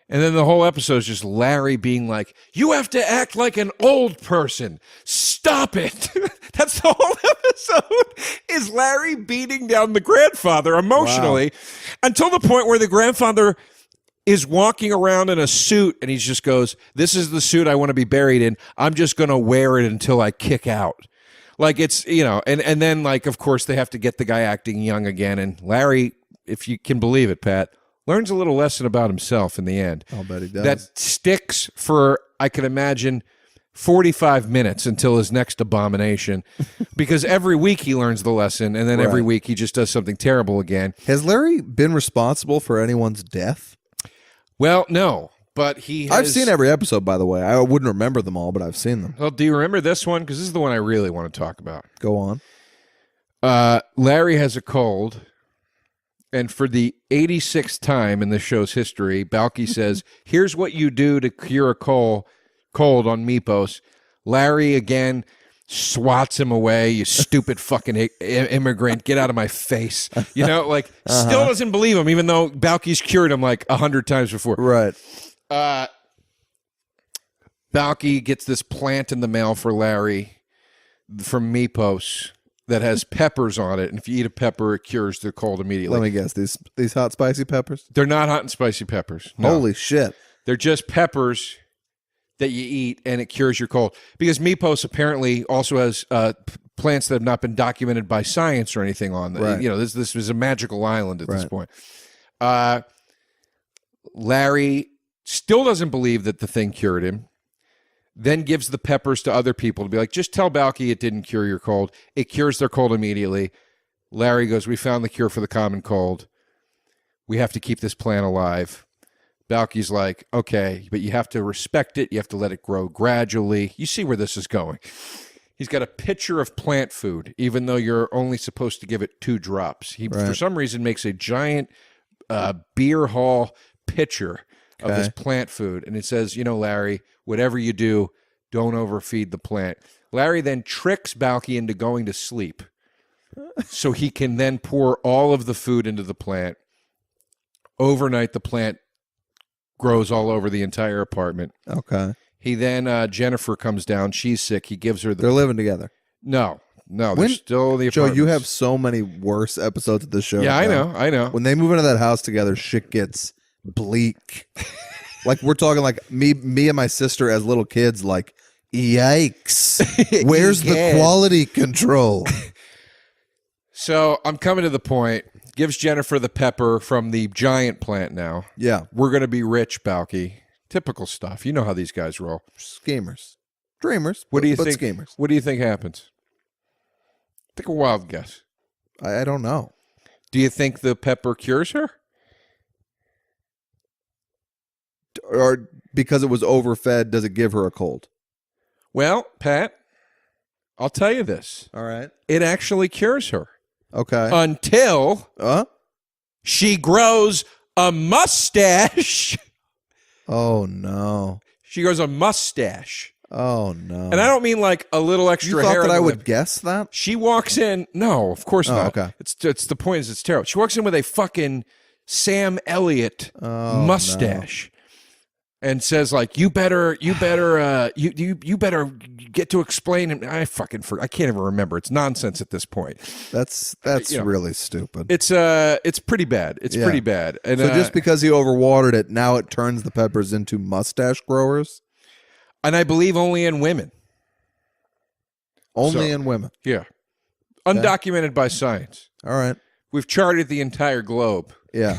And then the whole episode is just Larry being like, you have to act like an old person. Stop it. That's the whole episode is Larry beating down the grandfather emotionally until the point where the grandfather is walking around in a suit and he just goes, this is the suit I want to be buried in. I'm just going to wear it until I kick out. Like it's, and then like, of course, they have to get the guy acting young again. And Larry, if you can believe it, Pat, learns a little lesson about himself in the end.
I'll bet he does.
That sticks for, I can imagine, 45 minutes until his next abomination. Because every week he learns the lesson, and then every week he just does something terrible again.
Has Larry been responsible for anyone's death?
Well, no, but he has...
I've seen every episode, by the way. I wouldn't remember them all, but I've seen them.
Well, do you remember this one? Because this is the one I really want to talk about.
Go on.
Larry has a cold. And for the 86th time in the show's history, Balky says, here's what you do to cure a cold on Mypos. Larry, again, swats him away. You stupid fucking immigrant. Get out of my face. Still doesn't believe him, even though Balky's cured him like 100 times before.
Right.
Balky gets this plant in the mail for Larry from Mypos that has peppers on it, and if you eat a pepper, it cures the cold immediately.
Let me guess, these hot spicy peppers?
They're not hot and spicy peppers. No.
Holy shit.
They're just peppers that you eat, and it cures your cold. Because Mypos apparently also has plants that have not been documented by science or anything on them.
Right.
This was a magical island at this point. Larry still doesn't believe that the thing cured him. Then gives the peppers to other people to be like, just tell Balky it didn't cure your cold. It cures their cold immediately. Larry goes, we found the cure for the common cold. We have to keep this plant alive. Balky's like, okay, but you have to respect it. You have to let it grow gradually. You see where this is going. He's got a pitcher of plant food, even though you're only supposed to give it 2 drops. He, for some reason, makes a giant beer hall pitcher of this plant food. And it says, Larry, whatever you do, don't overfeed the plant. Larry then tricks Balky into going to sleep so he can then pour all of the food into the plant. Overnight, the plant grows all over the entire apartment. Okay. He then, Jennifer comes down. She's sick. He gives her the...
They're living together.
No, they're still in the
Joe,
apartment.
you have so many worse episodes of this show.
Yeah, I know.
When they move into that house together, shit gets bleak. Like, we're talking like me and my sister as little kids, like, yikes. Where's the quality control?
So I'm coming to the point. Gives Jennifer the pepper from the giant plant now.
Yeah.
We're going to be rich, Balky. Typical stuff. You know how these guys roll.
Schemers. Dreamers.
What do you think?
Schemers.
What do you think happens? Take a wild guess.
I don't know.
Do you think the pepper cures her?
Or because it was overfed, does it give her a cold?
Well, Pat, I'll tell you this.
All right.
It actually cures her.
Okay.
Until she grows a mustache.
Oh, no.
She grows a mustache.
Oh, no.
And I don't mean like a little extra
you
hair.
thought that I would guess that?
She walks in. No, of course not.
Okay.
It's the point is it's terrible. She walks in with a fucking Sam Elliott mustache. And says like, you better get to explain. And I can't even remember. It's nonsense at this point.
That's really stupid.
It's pretty bad. It's pretty bad. And
so just because he overwatered it, now it turns the peppers into mustache growers.
And I believe only in women.
Only in women.
Yeah. Undocumented by science.
All right.
We've charted the entire globe.
Yeah.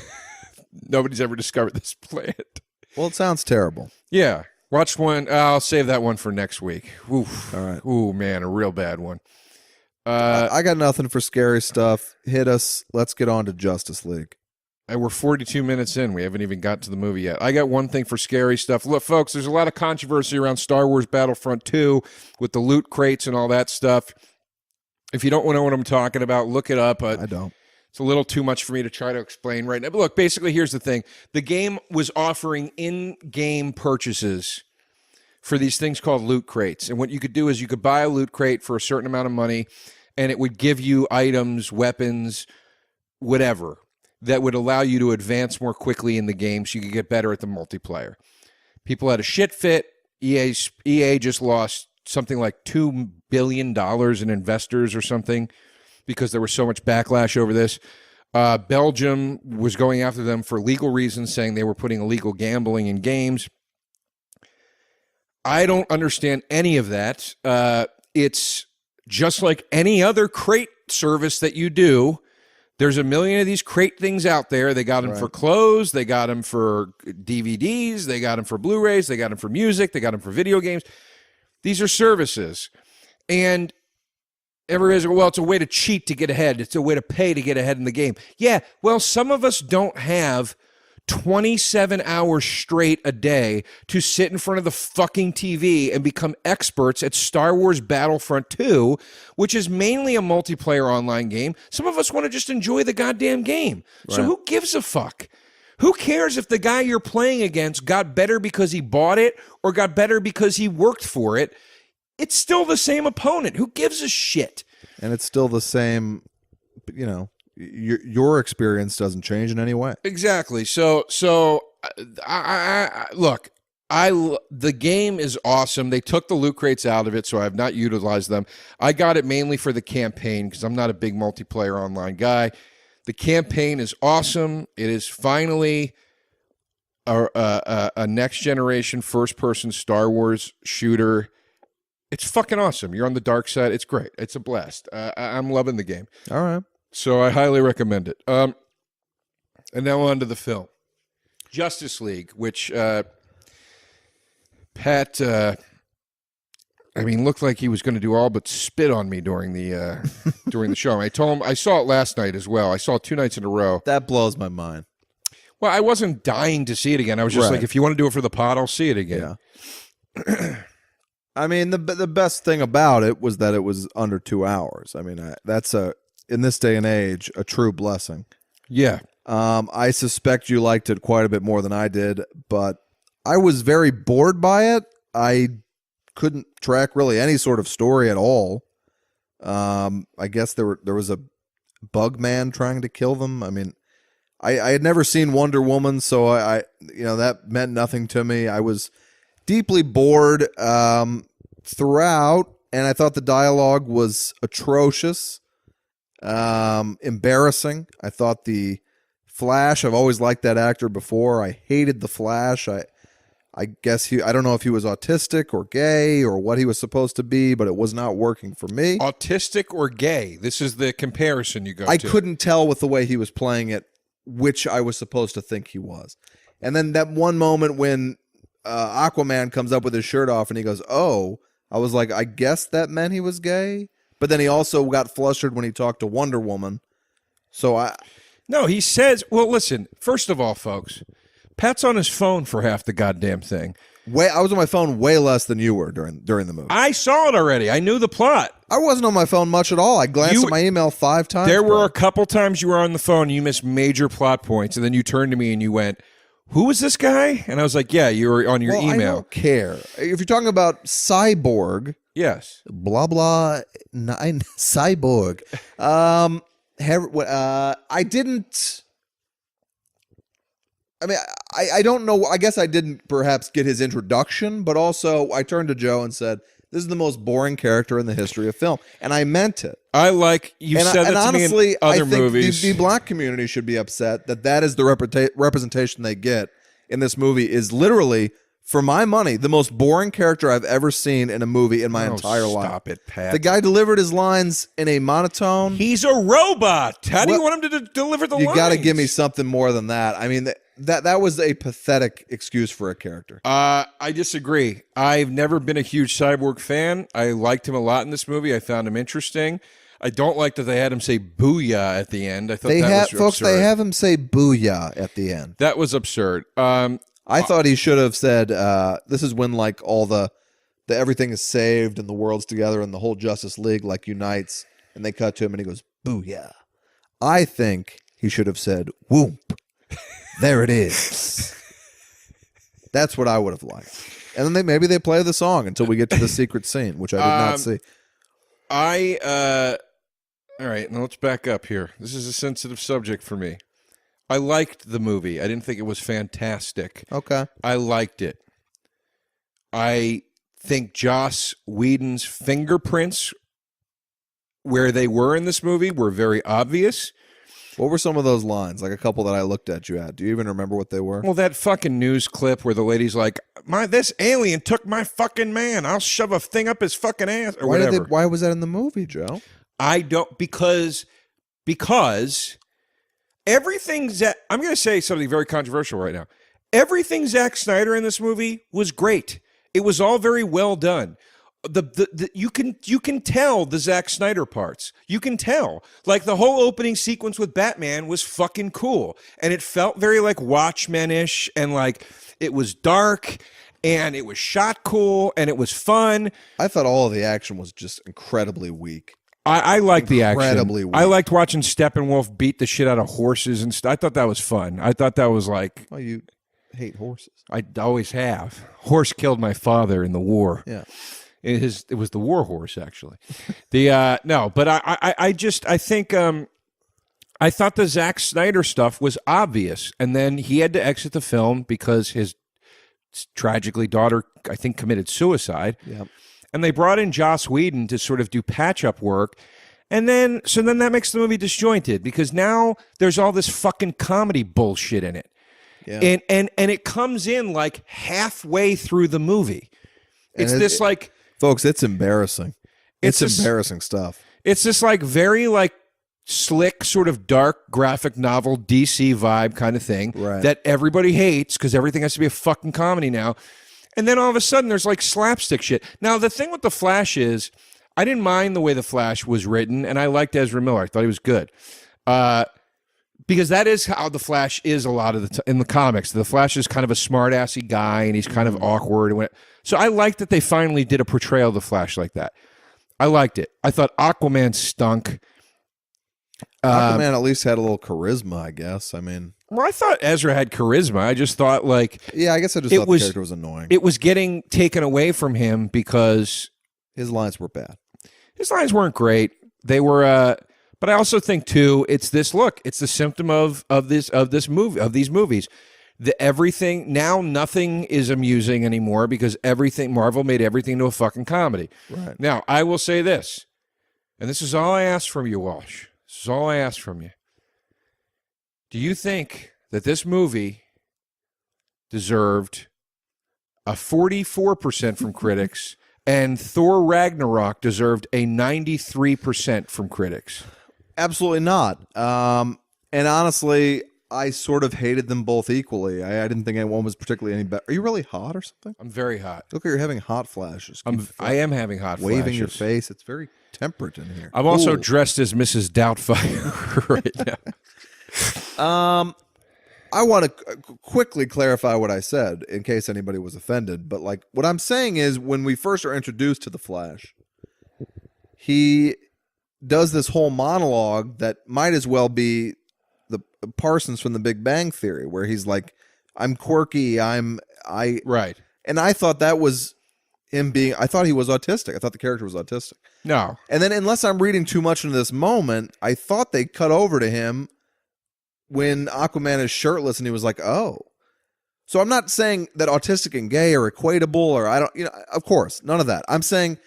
Nobody's ever discovered this plant.
Well, it sounds terrible.
Yeah. Watch one. I'll save that one for next week. Oof.
All right.
Ooh, man, a real bad one.
I got nothing for scary stuff. Hit us. Let's get on to Justice League.
We're 42 minutes in. We haven't even got to the movie yet. I got one thing for scary stuff. Look, folks, there's a lot of controversy around Star Wars Battlefront 2 with the loot crates and all that stuff. If you don't know what I'm talking about, look it up.
I don't.
It's a little too much for me to try to explain right now. But look, basically, here's the thing. The game was offering in-game purchases for these things called loot crates. And what you could do is you could buy a loot crate for a certain amount of money, and it would give you items, weapons, whatever, that would allow you to advance more quickly in the game so you could get better at the multiplayer. People had a shit fit. EA just lost something like $2 billion in investors or something because there was so much backlash over this. Belgium was going after them for legal reasons, saying they were putting illegal gambling in games. I don't understand any of that. It's just like any other crate service that you do. There's a million of these crate things out there. They got them for clothes. They got them for DVDs. They got them for Blu-rays. They got them for music. They got them for video games. These are services. And everybody's like, well, it's a way to cheat to get ahead. It's a way to pay to get ahead in the game. Yeah, well, some of us don't have 27 hours straight a day to sit in front of the fucking TV and become experts at Star Wars Battlefront 2, which is mainly a multiplayer online game. Some of us want to just enjoy the goddamn game. Right. So who gives a fuck? Who cares if the guy you're playing against got better because he bought it or got better because he worked for it? It's still the same opponent. Who gives a shit?
And it's still the same, you know, your experience doesn't change in any way.
Exactly. So look, the game is awesome. They took the loot crates out of it, so I have not utilized them. I got it mainly for the campaign because I'm not a big multiplayer online guy. The campaign is awesome. It is finally a next generation first person Star Wars shooter. It's fucking awesome. You're on the dark side. It's great. It's a blast. I'm loving the game.
All right.
So I highly recommend it. And now on to the film. Justice League, which Pat, looked like he was going to do all but spit on me during the show. I told him I saw it last night as well. I saw it 2 nights in a row.
That blows my mind.
Well, I wasn't dying to see it again. I was just like, if you want to do it for the pod, I'll see it again.
Yeah. I mean, the best thing about it was that it was under 2 hours. I mean, that's in this day and age, a true blessing.
Yeah.
I suspect you liked it quite a bit more than I did, but I was very bored by it. I couldn't track really any sort of story at all. I guess there was a bug man trying to kill them. I mean, I had never seen Wonder Woman, so I that meant nothing to me. I was deeply bored throughout, and I thought the dialogue was atrocious, embarrassing. I thought the Flash, I've always liked that actor before. I hated the Flash. I guess I don't know if he was autistic or gay or what he was supposed to be, but it was not working for me.
Autistic or gay? This is the comparison you go to.
I couldn't tell with the way he was playing it which I was supposed to think he was. And then that one moment when Aquaman comes up with his shirt off and he goes, "Oh," I was like, I guess that meant he was gay. But then he also got flustered when he talked to Wonder Woman.
No, he says, well, listen, first of all, folks, Pat's on his phone for half the goddamn thing.
I was on my phone way less than you were during the movie.
I saw it already. I knew the plot.
I wasn't on my phone much at all. I glanced at my email 5 times.
There were a couple times you were on the phone and you missed major plot points, and then you turned to me and you went, "Who was this guy?" And I was like, "Yeah, you were on your email."
I don't care. If you're talking about Cyborg,
yes,
blah blah, Cyborg. I didn't. I mean, I don't know. I guess I didn't perhaps get his introduction, but also I turned to Joe and said, "This is the most boring character in the history of film," and I meant it.
I like you said that to me in other movies.
The black community should be upset that is the representation they get in this movie. Is literally, for my money, the most boring character I've ever seen in a movie in my entire life.
Stop it, Pat.
The guy delivered his lines in a monotone.
He's a robot. How do you want him to deliver the lines?
You got to give me something more than that. I mean, that was a pathetic excuse for a character.
I disagree. I've never been a huge Cyborg fan. I liked him a lot in this movie. I found him interesting. I don't like that they had him say "booyah" at the end. I thought that was absurd.
They have him say "booyah" at the end.
That was absurd.
I thought he should have said, "This is when all the everything is saved and the world's together and the whole Justice League unites." and they cut to him and he goes, "Booyah." I think he should have said, "Whoop, there it is." That's what I would have liked. And then maybe they play the song until we get to the secret scene, which I did not see.
All right, now let's back up here. This is a sensitive subject for me. I liked the movie. I didn't think it was fantastic.
Okay.
I liked it. I think Joss Whedon's fingerprints, where they were in this movie, were very obvious.
What were some of those lines? Like a couple that I looked at you at. Do you even remember what they were?
Well, that fucking news clip where the lady's like, this alien took my fucking man. I'll shove a thing up his fucking ass, or whatever.
Why was that in the movie, Joe?
I don't, because everything I'm going to say something very controversial right now. Everything Zack Snyder in this movie was great. It was all very well done. You can tell the Zack Snyder parts. You can tell. Like the whole opening sequence with Batman was fucking cool. And it felt very like Watchmen-ish, and like it was dark and it was shot cool and it was fun.
I thought all of the action was just incredibly weak.
I liked the action.
Incredibly weak.
I liked watching Steppenwolf beat the shit out of horses and stuff. I thought that was fun. I thought that was like...
Well, you hate horses.
I always have. Horse killed my father in the war.
Yeah.
It was the war horse, actually. No, but I think I thought the Zack Snyder stuff was obvious, and then he had to exit the film because his tragically daughter, I think, committed suicide.
Yeah.
And they brought in Joss Whedon to sort of do patch-up work. And then that makes the movie disjointed because now there's all this fucking comedy bullshit in it.
Yeah.
And it comes in like halfway through the movie. It's like...
Folks, it's embarrassing. It's embarrassing stuff.
It's this like very like slick sort of dark graphic novel DC vibe kind of thing that everybody hates because everything has to be a fucking comedy now. And then all of a sudden, there's like slapstick shit. Now, the thing with The Flash is, I didn't mind the way The Flash was written, and I liked Ezra Miller. I thought he was good. Because that is how The Flash is a lot of in the comics. The Flash is kind of a smart-assy guy, and he's kind of awkward. So I liked that they finally did a portrayal of The Flash like that. I liked it. I thought Aquaman stunk.
Aquaman at least had a little charisma, I guess. I mean...
Well, I thought Ezra had charisma. I just thought, like...
Yeah, I guess I just thought the character was annoying.
It was getting taken away from him because...
His lines were bad.
His lines weren't great. They were... But I also think, too, it's this look. It's the symptom of these movies. Now nothing is amusing anymore because Marvel made everything into a fucking comedy.
Right.
Now, I will say this, and this is all I ask from you, Walsh. This is all I ask from you. Do you think that this movie deserved a 44% from critics and Thor Ragnarok deserved a 93% from critics?
Absolutely not. And honestly, I sort of hated them both equally. I didn't think anyone was particularly any better. Are you really hot or something?
I'm very hot.
Look, you're having hot flashes.
I am having hot flashes.
Waving your face. It's very temperate in here.
I'm also dressed as Mrs. Doubtfire right now.
I want to quickly clarify what I said in case anybody was offended. But like what I'm saying is when we first are introduced to the Flash, he does this whole monologue that might as well be the Parsons from The Big Bang Theory, where he's like, I'm quirky,
right.
And I thought that was him being, I thought he was autistic. I thought the character was autistic.
No.
And then unless I'm reading too much into this moment, I thought they cut over to him when Aquaman is shirtless and he was like, oh. So I'm not saying that autistic and gay are equatable or of course, none of that. I'm saying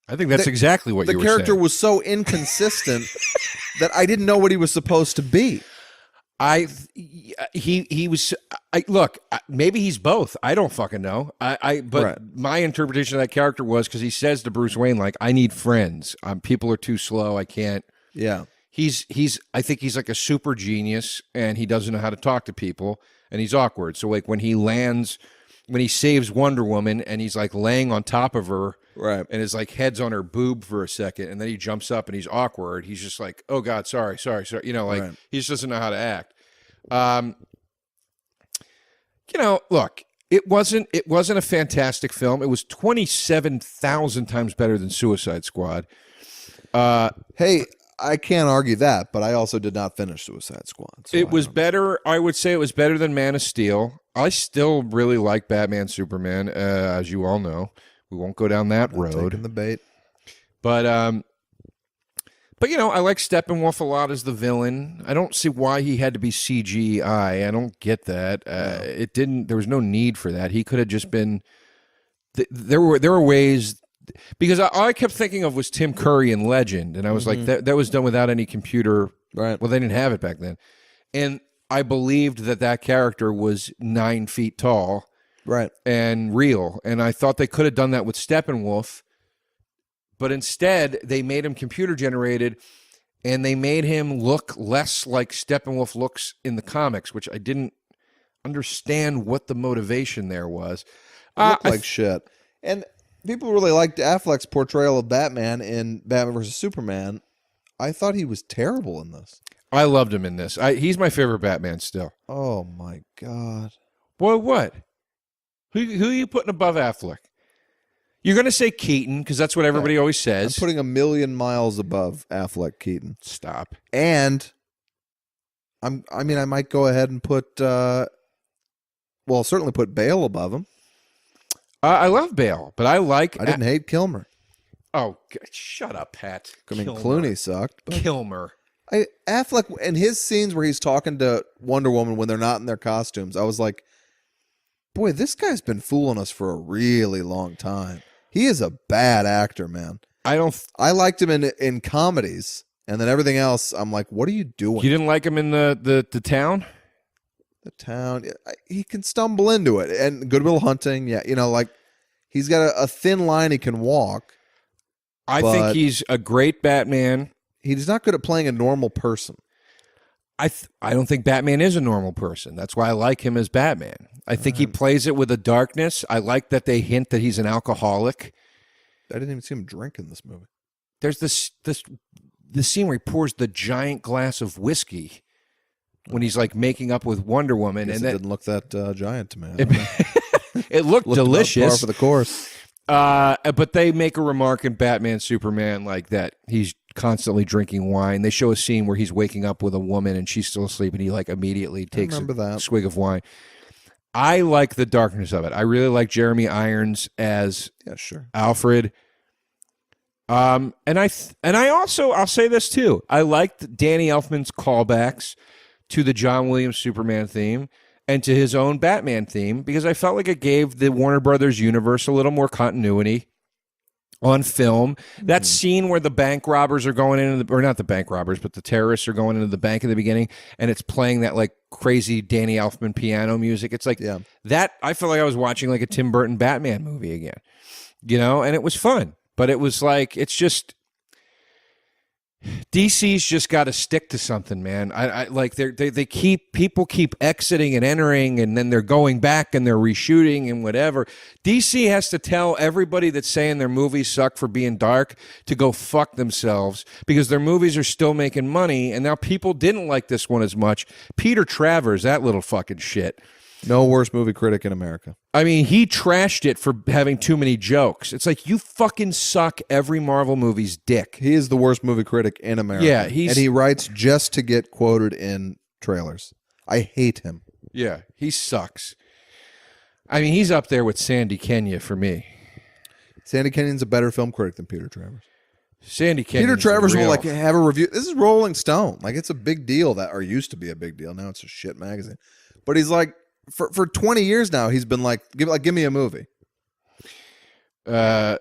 I think that's exactly what you were saying.
The character was so inconsistent that I didn't know what he was supposed to be.
Look, maybe he's both. I don't fucking know. My interpretation of that character was because he says to Bruce Wayne, like, I need friends. People are too slow. I can't.
Yeah.
I think he's like a super genius and he doesn't know how to talk to people and he's awkward. So like when he saves Wonder Woman and he's like laying on top of her,
right,
and his like head's on her boob for a second, and then he jumps up and he's awkward. He's just like, oh God, sorry. Right. He just doesn't know how to act. Look, it wasn't a fantastic film. It was 27,000 times better than Suicide Squad.
Hey, I can't argue that, but I also did not finish Suicide Squad. So
it was better. I would say it was better than Man of Steel. I still really like Batman Superman, as you all know. We won't go down that road.
Taking the bait.
But I like Steppenwolf a lot as the villain. I don't see why he had to be CGI. I don't get that. It didn't. There was no need for that. He could have just been. There were ways. Because all I kept thinking of was Tim Curry in Legend, and I was like, that was done without any computer.
Right.
Well, they didn't have it back then, and I believed that character was 9 feet tall,
right,
and real, and I thought they could have done that with Steppenwolf, but instead they made him computer generated, and they made him look less like Steppenwolf looks in the comics, which I didn't understand what the motivation there was.
Looked like shit, and. People really liked Affleck's portrayal of Batman in Batman vs. Superman. I thought he was terrible in this.
I loved him in this. He's my favorite Batman still.
Oh, my God.
Boy, what? Who are you putting above Affleck? You're going to say Keaton, because that's what everybody always says.
I'm putting a million miles above Affleck Keaton.
Stop.
And, I might go ahead and put, certainly put Bale above him.
I love Bale, but I
didn't hate Kilmer.
Oh, God, shut up, Pat.
I mean, Clooney sucked. But
Kilmer.
Affleck, in his scenes where he's talking to Wonder Woman when they're not in their costumes, I was like, boy, this guy's been fooling us for a really long time. He is a bad actor, man. I liked him in comedies, and then everything else, I'm like, what are you doing?
You didn't like him in the town?
The town, he can stumble into it. And Good Will Hunting, he's got a thin line he can walk.
I think he's a great Batman.
He's not good at playing a normal person.
I don't think Batman is a normal person. That's why I like him as Batman. I think he plays it with a darkness. I like that they hint that he's an alcoholic.
I didn't even see him drink in this movie.
There's this scene where he pours the giant glass of whiskey when he's like making up with Wonder Woman, and
it didn't look that giant to me.
It looked delicious.
Par for the course.
But they make a remark in Batman Superman like that he's constantly drinking wine. They show a scene where he's waking up with a woman and she's still asleep, and he like immediately takes a swig of wine. I like the darkness of it. I really like Jeremy Irons as Alfred. And I also, I'll say this too. I liked Danny Elfman's callbacks to the John Williams Superman theme and to his own Batman theme, because I felt like it gave the Warner Brothers universe a little more continuity on film. That scene where the bank robbers are going into or not the bank robbers, but the terrorists are going into the bank in the beginning, and it's playing that like crazy Danny Elfman piano music. It's like that. I feel like I was watching like a Tim Burton Batman movie again, and it was fun. But it was like, it's just, DC's just got to stick to something, man. I like people keep exiting and entering, and then they're going back and they're reshooting and whatever. DC has to tell everybody that's saying their movies suck for being dark to go fuck themselves, because their movies are still making money, and now people didn't like this one as much. Peter Travers, that little fucking shit.
No worse movie critic in America.
I mean, he trashed it for having too many jokes. It's like, you fucking suck every Marvel movie's dick.
He is the worst movie critic in America.
Yeah,
and he writes just to get quoted in trailers. I hate him.
Yeah, he sucks. I mean, he's up there with Sandy Kenya for me.
Sandy Kenyon's a better film critic than Peter Travers.
Sandy Kenya.
Peter Travers will like have a review. This is Rolling Stone. Like, it's a big deal, or used to be a big deal. Now it's a shit magazine. But he's like, for 20 years now, he's been like, give me a movie.
Oh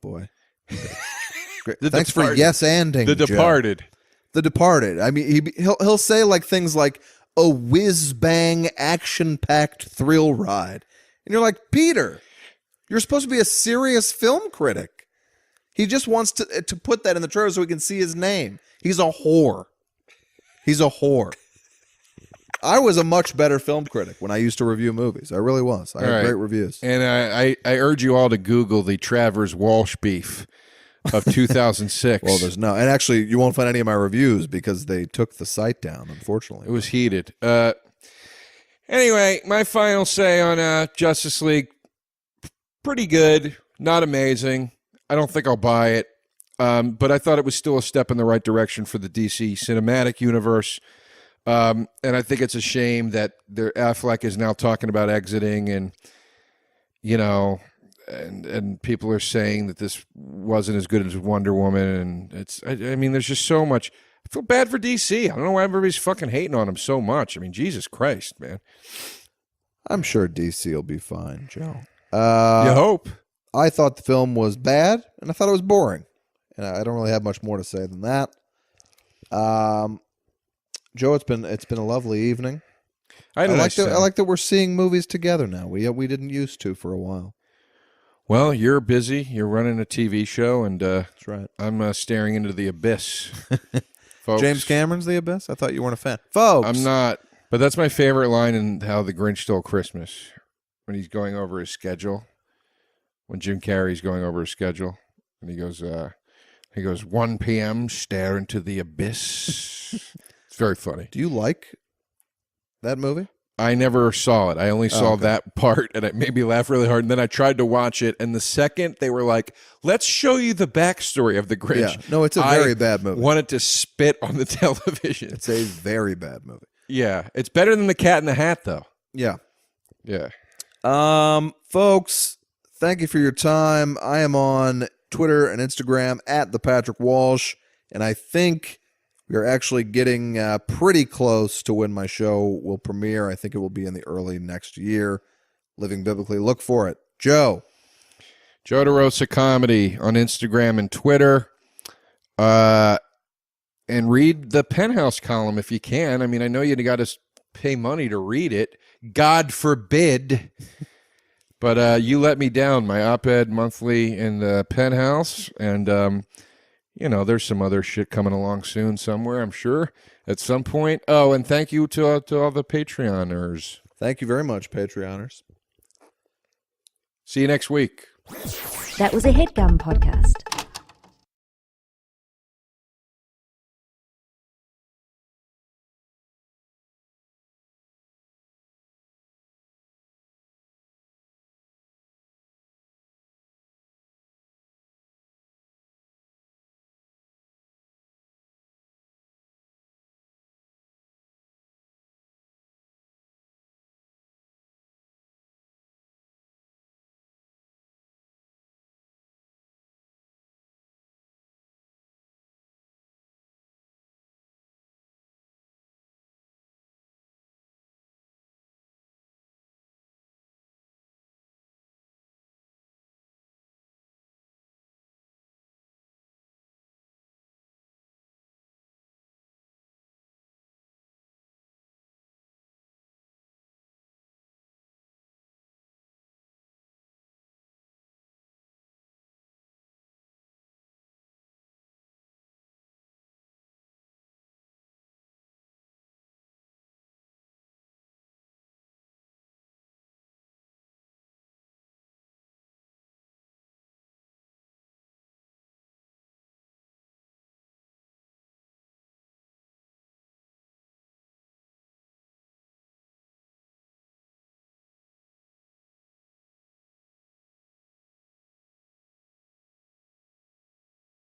boy. Thanks for yes-anding.
The Departed.
Joe. The Departed. I mean, he'll say like things like a whiz-bang action-packed thrill ride, and you're like, Peter, you're supposed to be a serious film critic. He just wants to put that in the trailer so we can see his name. He's a whore. He's a whore. I was a much better film critic when I used to review movies. I really was. I had great reviews.
And I urge you all to Google the Travers Walsh beef of 2006.
Well, there's no. And actually, you won't find any of my reviews because they took the site down, unfortunately.
It was heated. Anyway, my final say on Justice League, pretty good. Not amazing. I don't think I'll buy it. But I thought it was still a step in the right direction for the DC cinematic universe. And I think it's a shame that Affleck is now talking about exiting, and and people are saying that this wasn't as good as Wonder Woman, and I mean, there's just so much. I feel bad for DC. I don't know why everybody's fucking hating on him so much. I mean, Jesus Christ, man.
I'm sure DC will be fine, Joe.
You hope.
I thought the film was bad, and I thought it was boring. And I don't really have much more to say than that. Joe, it's been a lovely evening. I like that we're seeing movies together now. We didn't used to for a while.
Well, you're busy. You're running a TV show, and
that's right.
I'm staring into the abyss. Folks.
James Cameron's The Abyss? I thought you weren't a fan. Folks.
I'm not. But that's my favorite line in How the Grinch Stole Christmas, when he's going over his schedule, when Jim Carrey's going over his schedule, and he goes, 1 p.m., stare into the abyss. It's very funny.
Do you like that movie?
I never saw it. I only saw that part, and it made me laugh really hard. And then I tried to watch it, and the second they were like, let's show you the backstory of the Grinch.
Yeah. No, it's a very bad movie.
I wanted to spit on the television.
It's a very bad movie.
Yeah. It's better than The Cat in the Hat, though.
Yeah.
Yeah.
Folks, thank you for your time. I am on Twitter and Instagram at the Patrick Walsh, and I think we're actually getting pretty close to when my show will premiere. I think it will be in the early next year. Living Biblically. Look for it. Joe
DeRosa Comedy on Instagram and Twitter. And read the Penthouse column if you can. I mean, I know you got to pay money to read it. God forbid. But you let me down. My op-ed monthly in the Penthouse, and there's some other shit coming along soon somewhere, I'm sure, at some point. Oh, and thank you to all the Patreoners.
Thank you very much, Patreoners.
See you next week.
That was a HeadGum podcast.